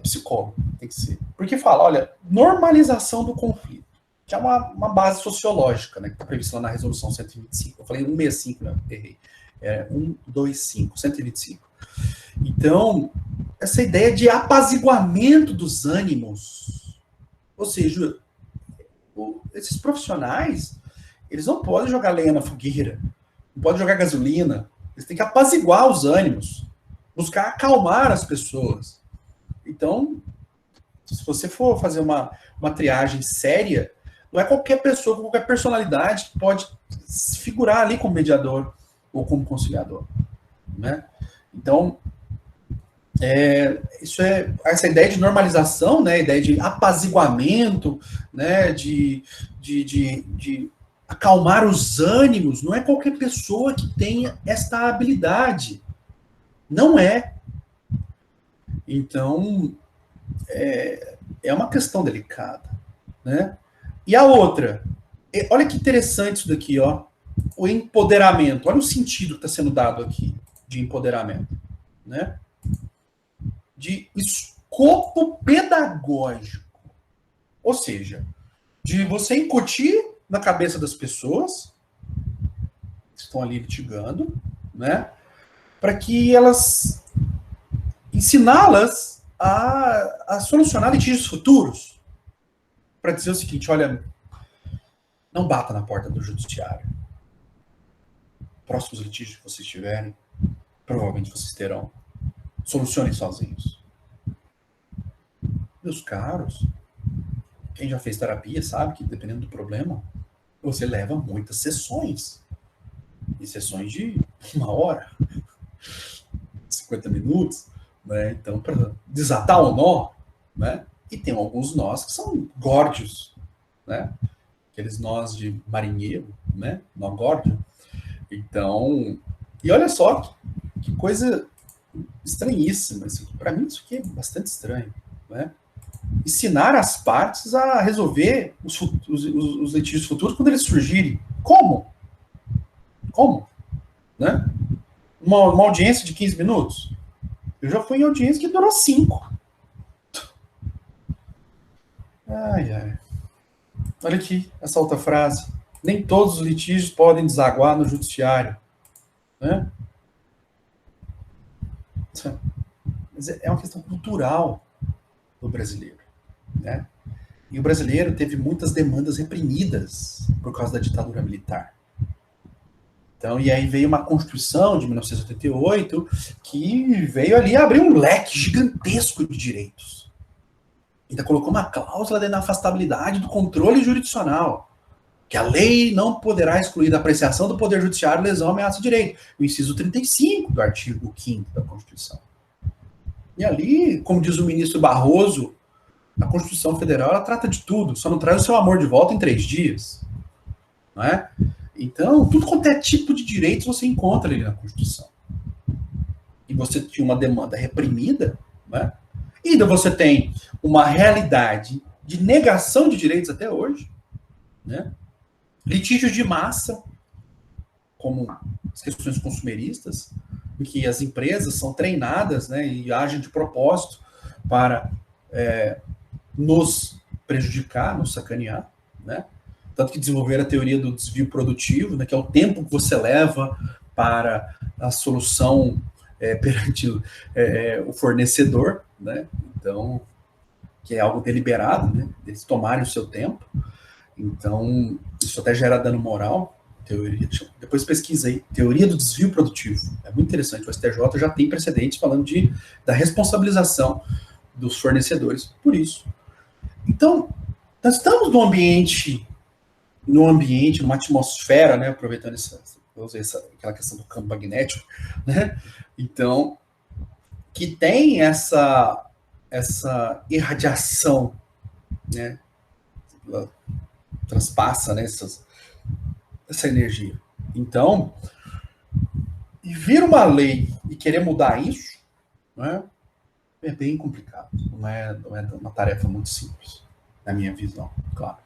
psicólogo, tem que ser. Porque fala, olha, normalização do conflito, que é uma base sociológica, né, que está prevista lá na resolução 125. Eu falei 165, não, errei. 125, 125. Então, essa ideia de apaziguamento dos ânimos, ou seja, esses profissionais, eles não podem jogar lenha na fogueira, não podem jogar gasolina, eles têm que apaziguar os ânimos, buscar acalmar as pessoas. Então, se você for fazer uma triagem séria, não é qualquer pessoa, qualquer personalidade que pode figurar ali como mediador ou como conciliador, né? Então, essa ideia de normalização, né, a ideia de apaziguamento, né, de acalmar os ânimos, não é qualquer pessoa que tenha esta habilidade. Não é. Então, é uma questão delicada, né? E a outra, olha que interessante isso daqui, ó, o empoderamento. Olha o sentido que está sendo dado aqui de empoderamento, né? De escopo pedagógico, ou seja, de você incutir na cabeça das pessoas que estão ali litigando, né? Para que elas ensiná-las a solucionar litígios futuros. Para dizer o seguinte, olha, não bata na porta do judiciário. Próximos litígios que vocês tiverem, provavelmente vocês terão. Solucionem sozinhos. Meus caros, quem já fez terapia sabe que, dependendo do problema, você leva muitas sessões. E sessões de 1 hora, 50 minutos, né? Então, para desatar o nó, né? E tem alguns nós que são górdios, né? Aqueles nós de marinheiro, né? Nó górdio. Então, e olha só que coisa estranhíssima. Para mim, isso aqui é bastante estranho, né? Ensinar as partes a resolver os litígios futuros quando eles surgirem. Como? Como? Né? Uma audiência de 15 minutos? Eu já fui em audiência que durou 5. Ai. Olha aqui, essa outra frase. Nem todos os litígios podem desaguar no judiciário. Né? Mas é uma questão cultural do brasileiro. Né? E o brasileiro teve muitas demandas reprimidas por causa da ditadura militar. Então, e aí veio uma Constituição de 1988 que veio ali abrir um leque gigantesco de direitos. Ainda colocou uma cláusula de inafastabilidade do controle jurisdicional, que a lei não poderá excluir da apreciação do Poder Judiciário lesão, ameaça de direito. O inciso 35 do artigo 5º da Constituição. E ali, como diz o ministro Barroso, a Constituição Federal, ela trata de tudo, só não traz o seu amor de volta em 3 dias. Não é? Então, tudo quanto é tipo de direitos você encontra ali na Constituição. E você tinha uma demanda reprimida, né? E ainda você tem uma realidade de negação de direitos até hoje, né? Litígios de massa, como as questões consumeristas, em que as empresas são treinadas, né, e agem de propósito para nos prejudicar, nos sacanear, né? Tanto que desenvolveram a teoria do desvio produtivo, né, que é o tempo que você leva para a solução perante o fornecedor, né? Então, que é algo deliberado, né? Eles tomarem o seu tempo. Então, isso até gera dano moral. Teoria, depois pesquisa aí, teoria do desvio produtivo. É muito interessante. O STJ já tem precedentes falando da responsabilização dos fornecedores por isso. Então, nós estamos numa numa atmosfera, né? Aproveitando aquela questão do campo magnético, né? Então, que tem essa irradiação, né? Ela transpassa, né, essa energia. Então, e vir uma lei e querer mudar isso, né, é bem complicado. Não é uma tarefa muito simples, na minha visão, claro.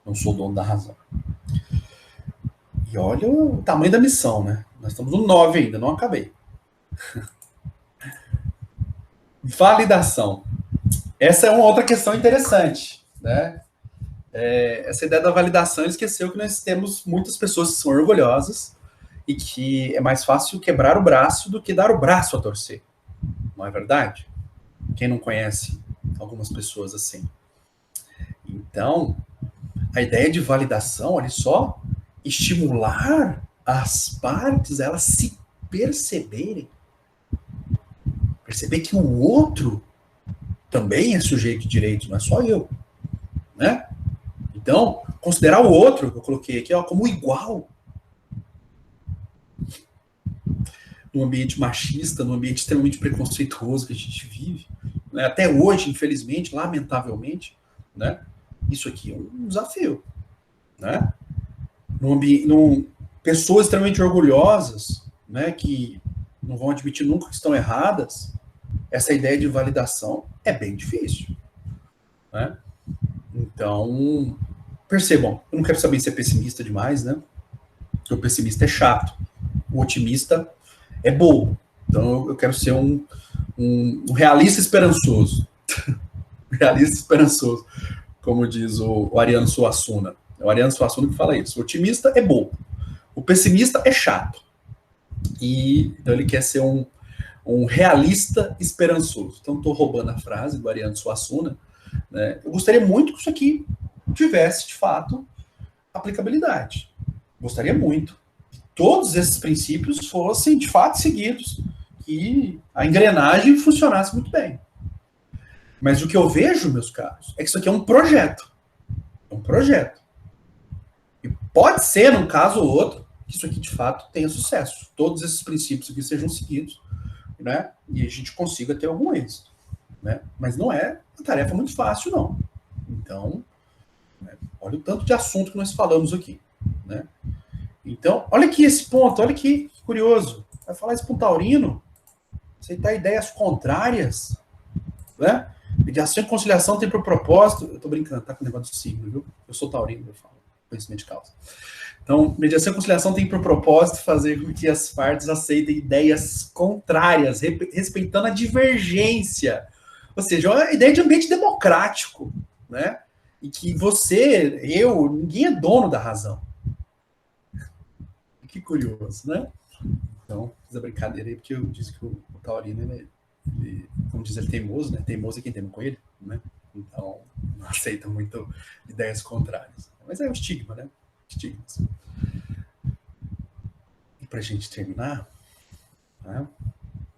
Não sou dono da razão. E olha o tamanho da missão, né? Nós estamos no 9 ainda, não acabei. Validação. Essa é uma outra questão interessante, né? Essa ideia da validação, ele esqueceu que nós temos muitas pessoas que são orgulhosas e que é mais fácil quebrar o braço do que dar o braço a torcer. Não é verdade? Quem não conhece algumas pessoas assim? Então, a ideia de validação, olha só, estimular as partes a elas se perceberem. Perceber que o outro também é sujeito de direitos, não é só eu, né? Então, considerar o outro, que eu coloquei aqui, como igual. Num ambiente machista, num ambiente extremamente preconceituoso que a gente vive, né? Até hoje, infelizmente, lamentavelmente, né? Isso aqui é um desafio, né? Pessoas extremamente orgulhosas, né, que não vão admitir nunca que estão erradas, essa ideia de validação é bem difícil, né? Então, percebam, eu não quero saber ser pessimista demais, né? Porque o pessimista é chato, o otimista é bobo. Então, eu quero ser um realista esperançoso. Realista esperançoso, como diz o Ariano Suassuna. É o Ariano Suassuna que fala isso. O otimista é bobo, o pessimista é chato. Então, ele quer ser um realista esperançoso. Então, estou roubando a frase do Ariano Suassuna, né? Eu gostaria muito que isso aqui tivesse, de fato, aplicabilidade. Gostaria muito que todos esses princípios fossem, de fato, seguidos, que a engrenagem funcionasse muito bem. Mas o que eu vejo, meus caros, é que isso aqui é um projeto. É um projeto. E pode ser, num caso ou outro, que isso aqui, de fato, tenha sucesso. Todos esses princípios aqui sejam seguidos, né? E a gente consiga ter algum êxito, né? Mas não é uma tarefa muito fácil, não. Então, né, olha o tanto de assunto que nós falamos aqui, né? Então, olha aqui esse ponto, olha que curioso. Vai falar isso para um taurino, aceitar ideias contrárias, né? Mediação e conciliação tem por propósito... Eu tô brincando, tá com o negócio do signo, viu? Eu sou taurino, eu falo, conhecimento de causa. Então, mediação e conciliação tem por propósito fazer com que as partes aceitem ideias contrárias, respeitando a divergência. Ou seja, uma ideia de ambiente democrático, né? E que você, ninguém é dono da razão. Que curioso, né? Então, fiz a brincadeira aí, porque eu disse que o taurino, ele, como diz ele, teimoso, né? Teimoso é quem tem com ele, né? Então, não aceita muito ideias contrárias. Mas é um estigma, né? Estigmas. E para a gente terminar, né?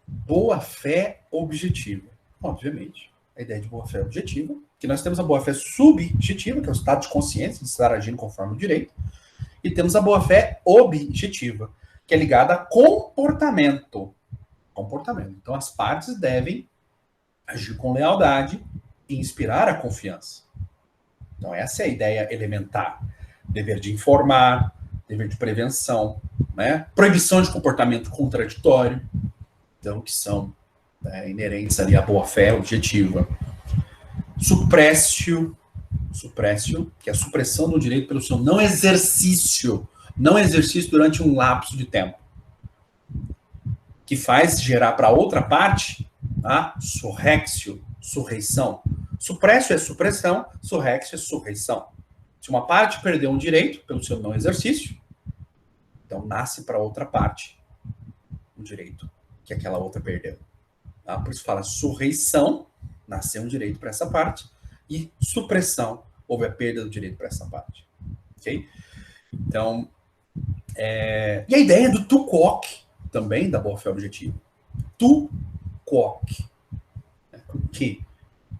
Boa-fé objetiva. Obviamente, a ideia de boa-fé objetiva, que nós temos a boa-fé subjetiva, que é o estado de consciência, de estar agindo conforme o direito, e temos a boa-fé objetiva, que é ligada a comportamento. Comportamento. Então, as partes devem agir com lealdade e inspirar a confiança. Então, essa é a ideia elementar. Dever de informar, dever de prevenção, né? Proibição de comportamento contraditório, então, que são inerentes ali à boa-fé objetiva. Suprécio, que é a supressão do direito pelo seu não exercício durante um lapso de tempo, que faz gerar para outra parte a surrexio, surreição. Suprécio é supressão, surrexio é surreição. Se uma parte perdeu um direito pelo seu não exercício, Então, nasce para outra parte um direito que aquela outra perdeu. Tá? Por isso fala surreição, nasceu um direito para essa parte, e supressão, houve a perda do direito para essa parte. Ok? Então, e a ideia do tu quoque, também da boa-fé objetiva. Tu quoque. Que?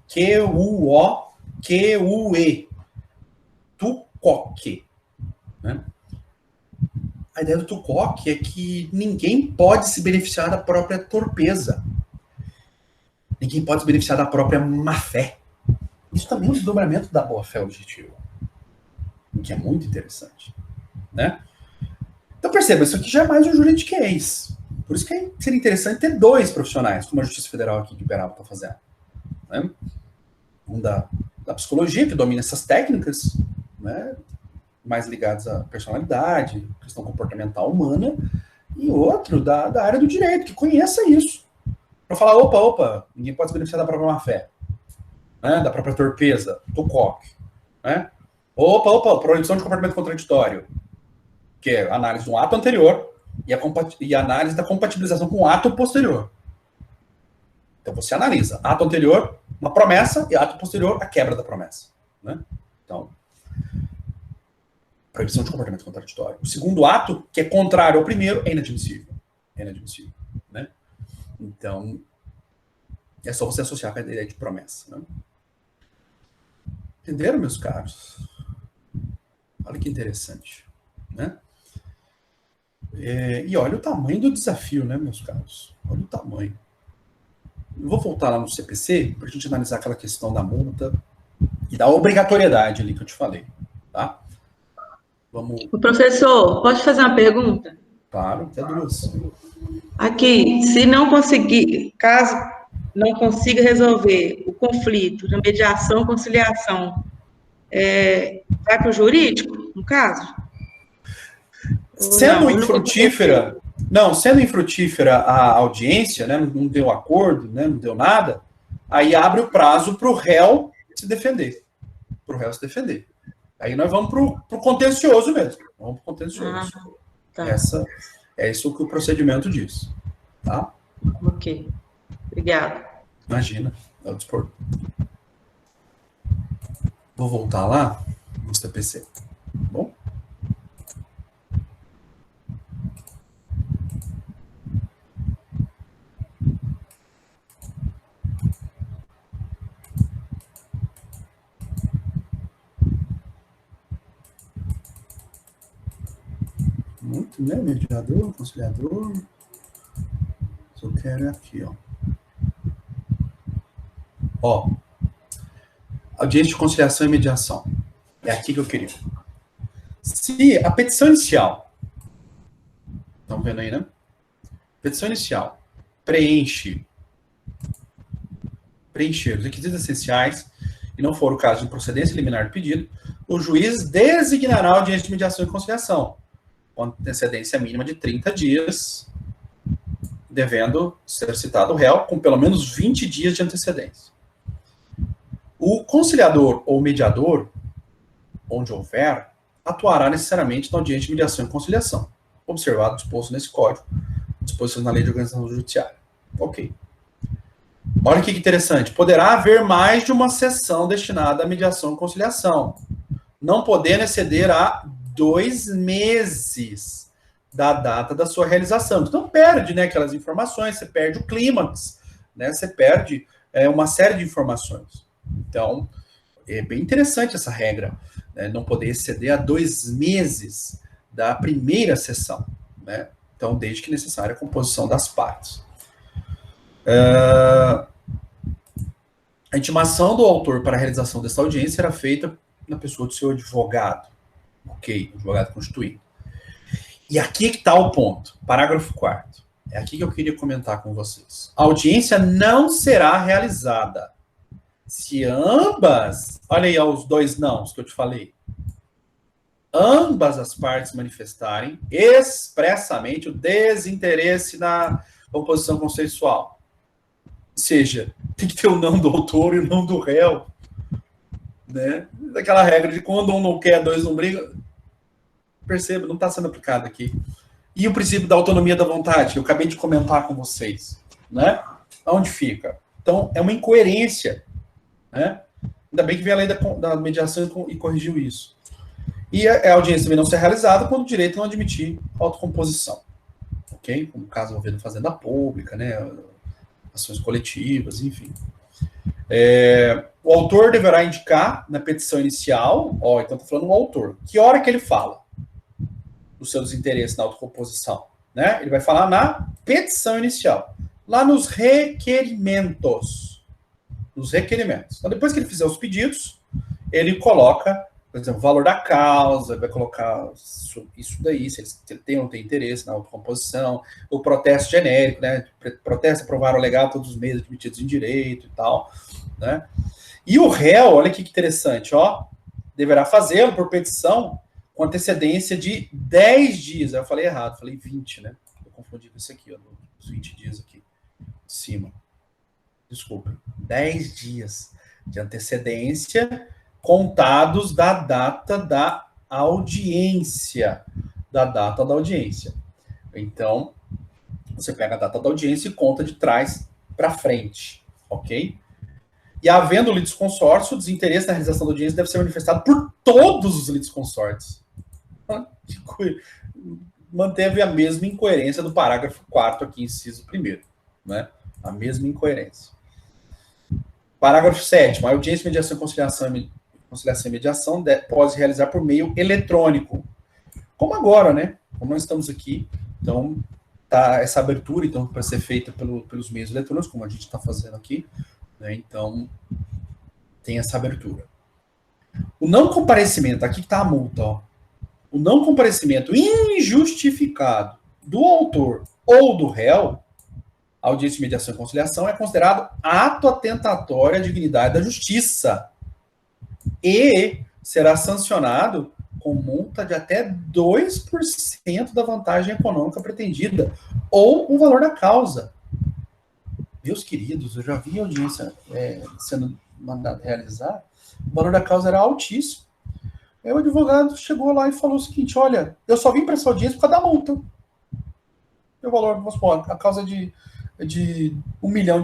Q-U-O-Q-U-E. Tu quoque. Né? A ideia do tu quoque é que ninguém pode se beneficiar da própria torpeza. Ninguém pode se beneficiar da própria má-fé. Isso também é um desdobramento da boa-fé objetiva, o que é muito interessante. Né? Então perceba, isso aqui já é mais um juridiquês. Por isso que seria interessante ter dois profissionais, como a Justiça Federal aqui de Uberaba está fazendo. Né? Um da psicologia, que domina essas técnicas, né? Mais ligados à personalidade, questão comportamental humana, e outro da área do direito, que conheça isso. Para falar, opa, ninguém pode se beneficiar da própria má-fé, né? Da própria torpeza, do coque. Né? Opa, proibição de comportamento contraditório, que é a análise do ato anterior e a análise da compatibilização com o ato posterior. Então você analisa ato anterior, uma promessa, e ato posterior, a quebra da promessa. Né? Então, proibição de comportamento contraditório. O segundo ato, que é contrário ao primeiro, é inadmissível. É inadmissível. Né? Então, é só você associar com a ideia de promessa. Né? Entenderam, meus caros? Olha que interessante. Né? E olha o tamanho do desafio, né, meus caros? Olha o tamanho. Eu vou voltar lá no CPC para a gente analisar aquela questão da multa e da obrigatoriedade ali que eu te falei. Tá? Vamos... O professor, pode fazer uma pergunta? Claro, até duas. Aqui, se não conseguir, caso não consiga resolver o conflito na mediação, conciliação, vai para o jurídico, no caso? Sendo infrutífera, sendo infrutífera a audiência, né, não deu acordo, né, não deu nada, aí abre o prazo para o réu se defender. Aí nós vamos para o contencioso mesmo. Vamos para o contencioso. Tá. É isso que o procedimento diz. Tá? Ok. Obrigada. Imagina, é o dispor. Vou voltar lá no CPC. Tá bom? Muito, né? Mediador, conciliador. Só quero aqui, ó. Audiência de conciliação e mediação. É aqui que eu queria. Se a petição inicial, estão vendo aí, né? Petição inicial preencher os requisitos essenciais e não for o caso de procedência liminar do pedido, o juiz designará a audiência de mediação e conciliação, com antecedência mínima de 30 dias, devendo ser citado o réu com pelo menos 20 dias de antecedência. O conciliador ou mediador, onde houver, atuará necessariamente na audiência de mediação e conciliação, observado o disposto nesse código, disposições na lei de organização judiciária. Ok. Olha que interessante. Poderá haver mais de uma sessão destinada à mediação e conciliação, não podendo exceder a 2 meses da data da sua realização. Então perde, né, aquelas informações, você perde o clímax, né, você perde uma série de informações. Então, é bem interessante essa regra, né, não poder exceder a 2 meses da primeira sessão, né? Então, desde que necessária a composição das partes. A intimação do autor para a realização dessa audiência será feita na pessoa do seu advogado. Ok, advogado constituído. E aqui que está o ponto, parágrafo 4º. É aqui que eu queria comentar com vocês. A audiência não será realizada se ambas, olha aí os 2 nãos que eu te falei, ambas as partes manifestarem expressamente o desinteresse na composição consensual. Ou seja, tem que ter o não do autor e o não do réu. Né? Daquela regra de quando um não quer, dois não brigam. Perceba, não está sendo aplicado aqui. E o princípio da autonomia da vontade, que eu acabei de comentar com vocês, né? Onde fica? Então, é uma incoerência, né? Ainda bem que veio a lei da mediação e corrigiu isso. E a audiência também não ser realizada quando o direito não admitir autocomposição, ok? Como caso envolvendo fazenda pública, né? Ações coletivas, enfim. O autor deverá indicar na petição inicial, então estou falando o autor, que hora que ele fala dos seus interesses na autocomposição, né? Ele vai falar na petição inicial, lá nos requerimentos. Então, depois que ele fizer os pedidos, ele coloca, por exemplo, o valor da causa, vai colocar isso daí, se ele tem ou não tem interesse na autocomposição, o protesto genérico, né? Protesto aprovar o legal todos os meios admitidos em direito e tal, né? E o réu, olha que interessante, deverá fazê-lo por petição com antecedência de 10 dias. Eu falei errado, falei 20, né? Eu confundi com isso aqui, os 20 dias aqui, de cima. Desculpa. 10 dias de antecedência contados da data da audiência. Então, você pega a data da audiência e conta de trás para frente, ok? E havendo litisconsórcio, o desinteresse na realização da audiência deve ser manifestado por todos os litisconsortes. Manteve a mesma incoerência do parágrafo 4º aqui, inciso 1º, né? A mesma incoerência. Parágrafo 7º. A audiência, mediação e conciliação e mediação pode realizar por meio eletrônico. Como agora, né? Como nós estamos aqui, então, tá essa abertura, então, para ser feita pelos meios eletrônicos, como a gente está fazendo aqui, né? Então, tem essa abertura. O não comparecimento, aqui está a multa, O não comparecimento injustificado do autor ou do réu, audiência de mediação e conciliação, é considerado ato atentatório à dignidade da justiça e será sancionado com multa de até 2% da vantagem econômica pretendida ou o valor da causa. Meus queridos, eu já vi a audiência sendo mandada realizar, o valor da causa era altíssimo. Aí o advogado chegou lá e falou o seguinte: olha, eu só vim para essa audiência por causa da multa. O valor, vamos supor, a causa de R$1 milhão,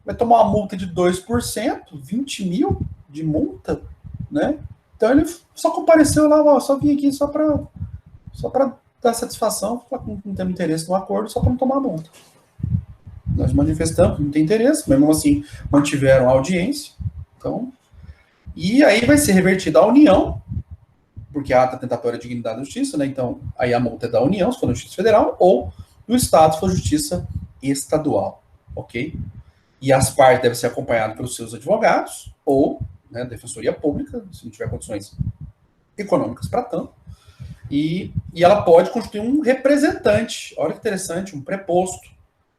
vai tomar uma multa de 2%, 20 mil de multa, né? Então ele só compareceu lá, só vim aqui só para dar satisfação, não temos interesse no acordo, só para não tomar multa. Nós manifestamos, não tem interesse, mesmo assim mantiveram a audiência. Então, e aí vai ser revertida a União, porque a ata tentatória é dignidade da justiça, né? Então, aí a multa é da União, se for na Justiça Federal, ou do Estado, se for Justiça Estadual, ok? E as partes devem ser acompanhadas pelos seus advogados, ou, né, Defensoria Pública, se não tiver condições econômicas para tanto, e ela pode constituir um representante, olha que interessante, um preposto,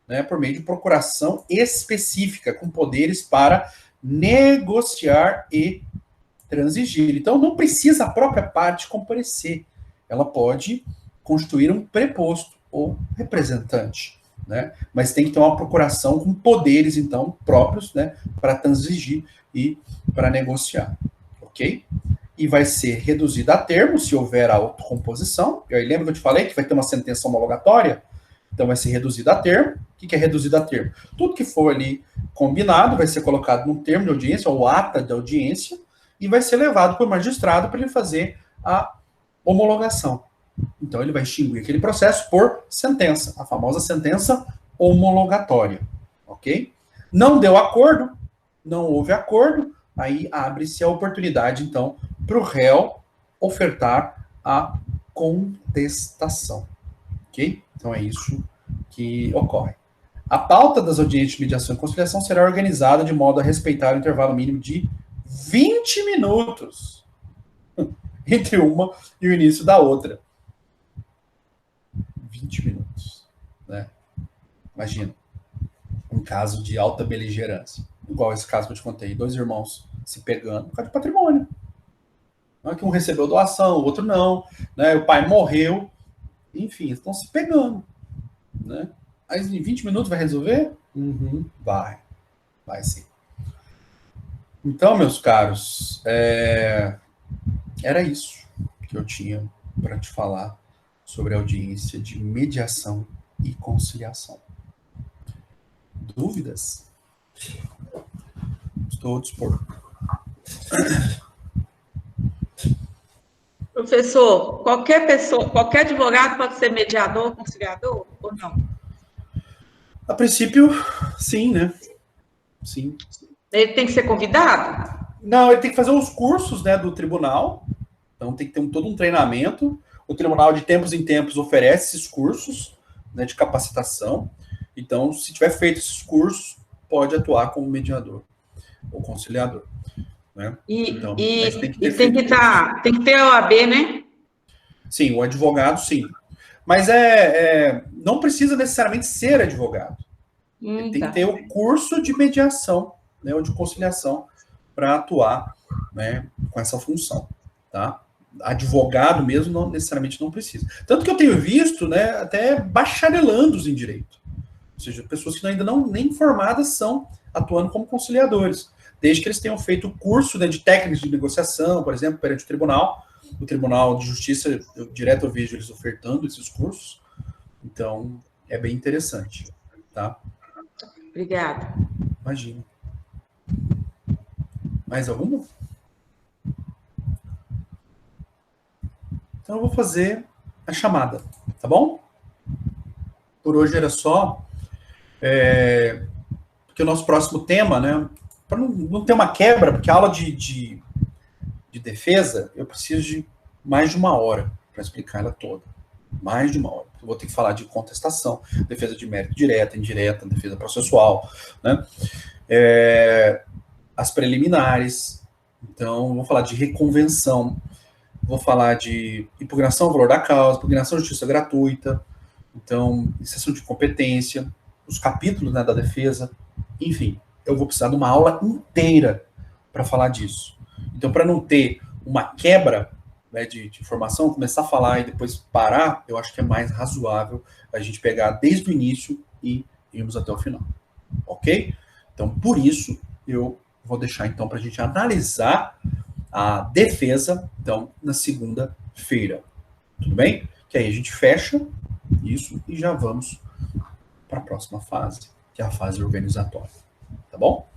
né, por meio de procuração específica, com poderes para negociar e transigir. Então, não precisa a própria parte comparecer. Ela pode constituir um preposto ou representante, né? Mas tem que ter uma procuração com poderes, então, próprios, né, para transigir e para negociar, ok? E vai ser reduzida a termo, se houver autocomposição. E aí, lembra que eu te falei que vai ter uma sentença homologatória? Então, vai ser reduzida a termo. O que é reduzido a termo? Tudo que for ali combinado vai ser colocado no termo de audiência, ou ata de audiência, e vai ser levado para o magistrado para ele fazer a homologação. Então, ele vai extinguir aquele processo por sentença, a famosa sentença homologatória, ok? Não deu acordo, não houve acordo, aí abre-se a oportunidade, então, para o réu ofertar a contestação, ok? Então, é isso que ocorre. A pauta das audiências de mediação e conciliação será organizada de modo a respeitar o intervalo mínimo de 20 minutos entre uma e o início da outra. 20 minutos, né? Imagina, um caso de alta beligerância, igual esse caso que eu te contei, 2 irmãos se pegando por causa de patrimônio. Não é que um recebeu doação, o outro não, né? O pai morreu, enfim, estão se pegando, né? Mas em 20 minutos vai resolver? Vai sim. Então, meus caros, era isso que eu tinha para te falar sobre a audiência de mediação e conciliação. Dúvidas? Estou ao dispor. Professor, qualquer pessoa, qualquer advogado pode ser mediador, conciliador ou não? A princípio, sim, né? Sim. Ele tem que ser convidado? Não, ele tem que fazer os cursos, né, do tribunal. Então tem que ter todo um treinamento. O tribunal, de tempos em tempos, oferece esses cursos, né, de capacitação. Então, se tiver feito esses cursos, pode atuar como mediador ou conciliador. Né? Então, mas tem que ter tem que ter a OAB, né? Sim, o advogado, sim. Mas não precisa necessariamente ser advogado. Ele tem que ter o curso de mediação, né, ou de conciliação, para atuar, né, com essa função. Tá? Advogado mesmo necessariamente não precisa. Tanto que eu tenho visto, né, até bacharelandos em direito. Ou seja, pessoas que ainda nem formadas são atuando como conciliadores. Desde que eles tenham feito o curso, né, de técnicas de negociação, por exemplo, perante o Tribunal de Justiça, direto eu vejo eles ofertando esses cursos. Então, é bem interessante. Tá? Obrigada. Imagina. Mais alguma? Então, eu vou fazer a chamada, tá bom? Por hoje era só. Porque o nosso próximo tema, né, para não ter uma quebra, porque a aula de defesa, eu preciso de mais de 1 hora para explicar ela toda. Mais de 1 hora. Eu vou ter que falar de contestação, defesa de mérito direta, indireta, defesa processual, né? As preliminares. Então, vou falar de reconvenção, vou falar de impugnação ao valor da causa, impugnação de justiça gratuita, então, exceção de competência, os capítulos, né, da defesa, enfim, eu vou precisar de uma aula inteira para falar disso. Então, para não ter uma quebra, né, de informação, começar a falar e depois parar, eu acho que é mais razoável a gente pegar desde o início e irmos até o final. Ok? Então, por isso, eu vou deixar, então, para a gente analisar a defesa, então, na segunda-feira. Tudo bem? Que aí a gente fecha isso e já vamos para a próxima fase, que é a fase organizatória. Tá bom?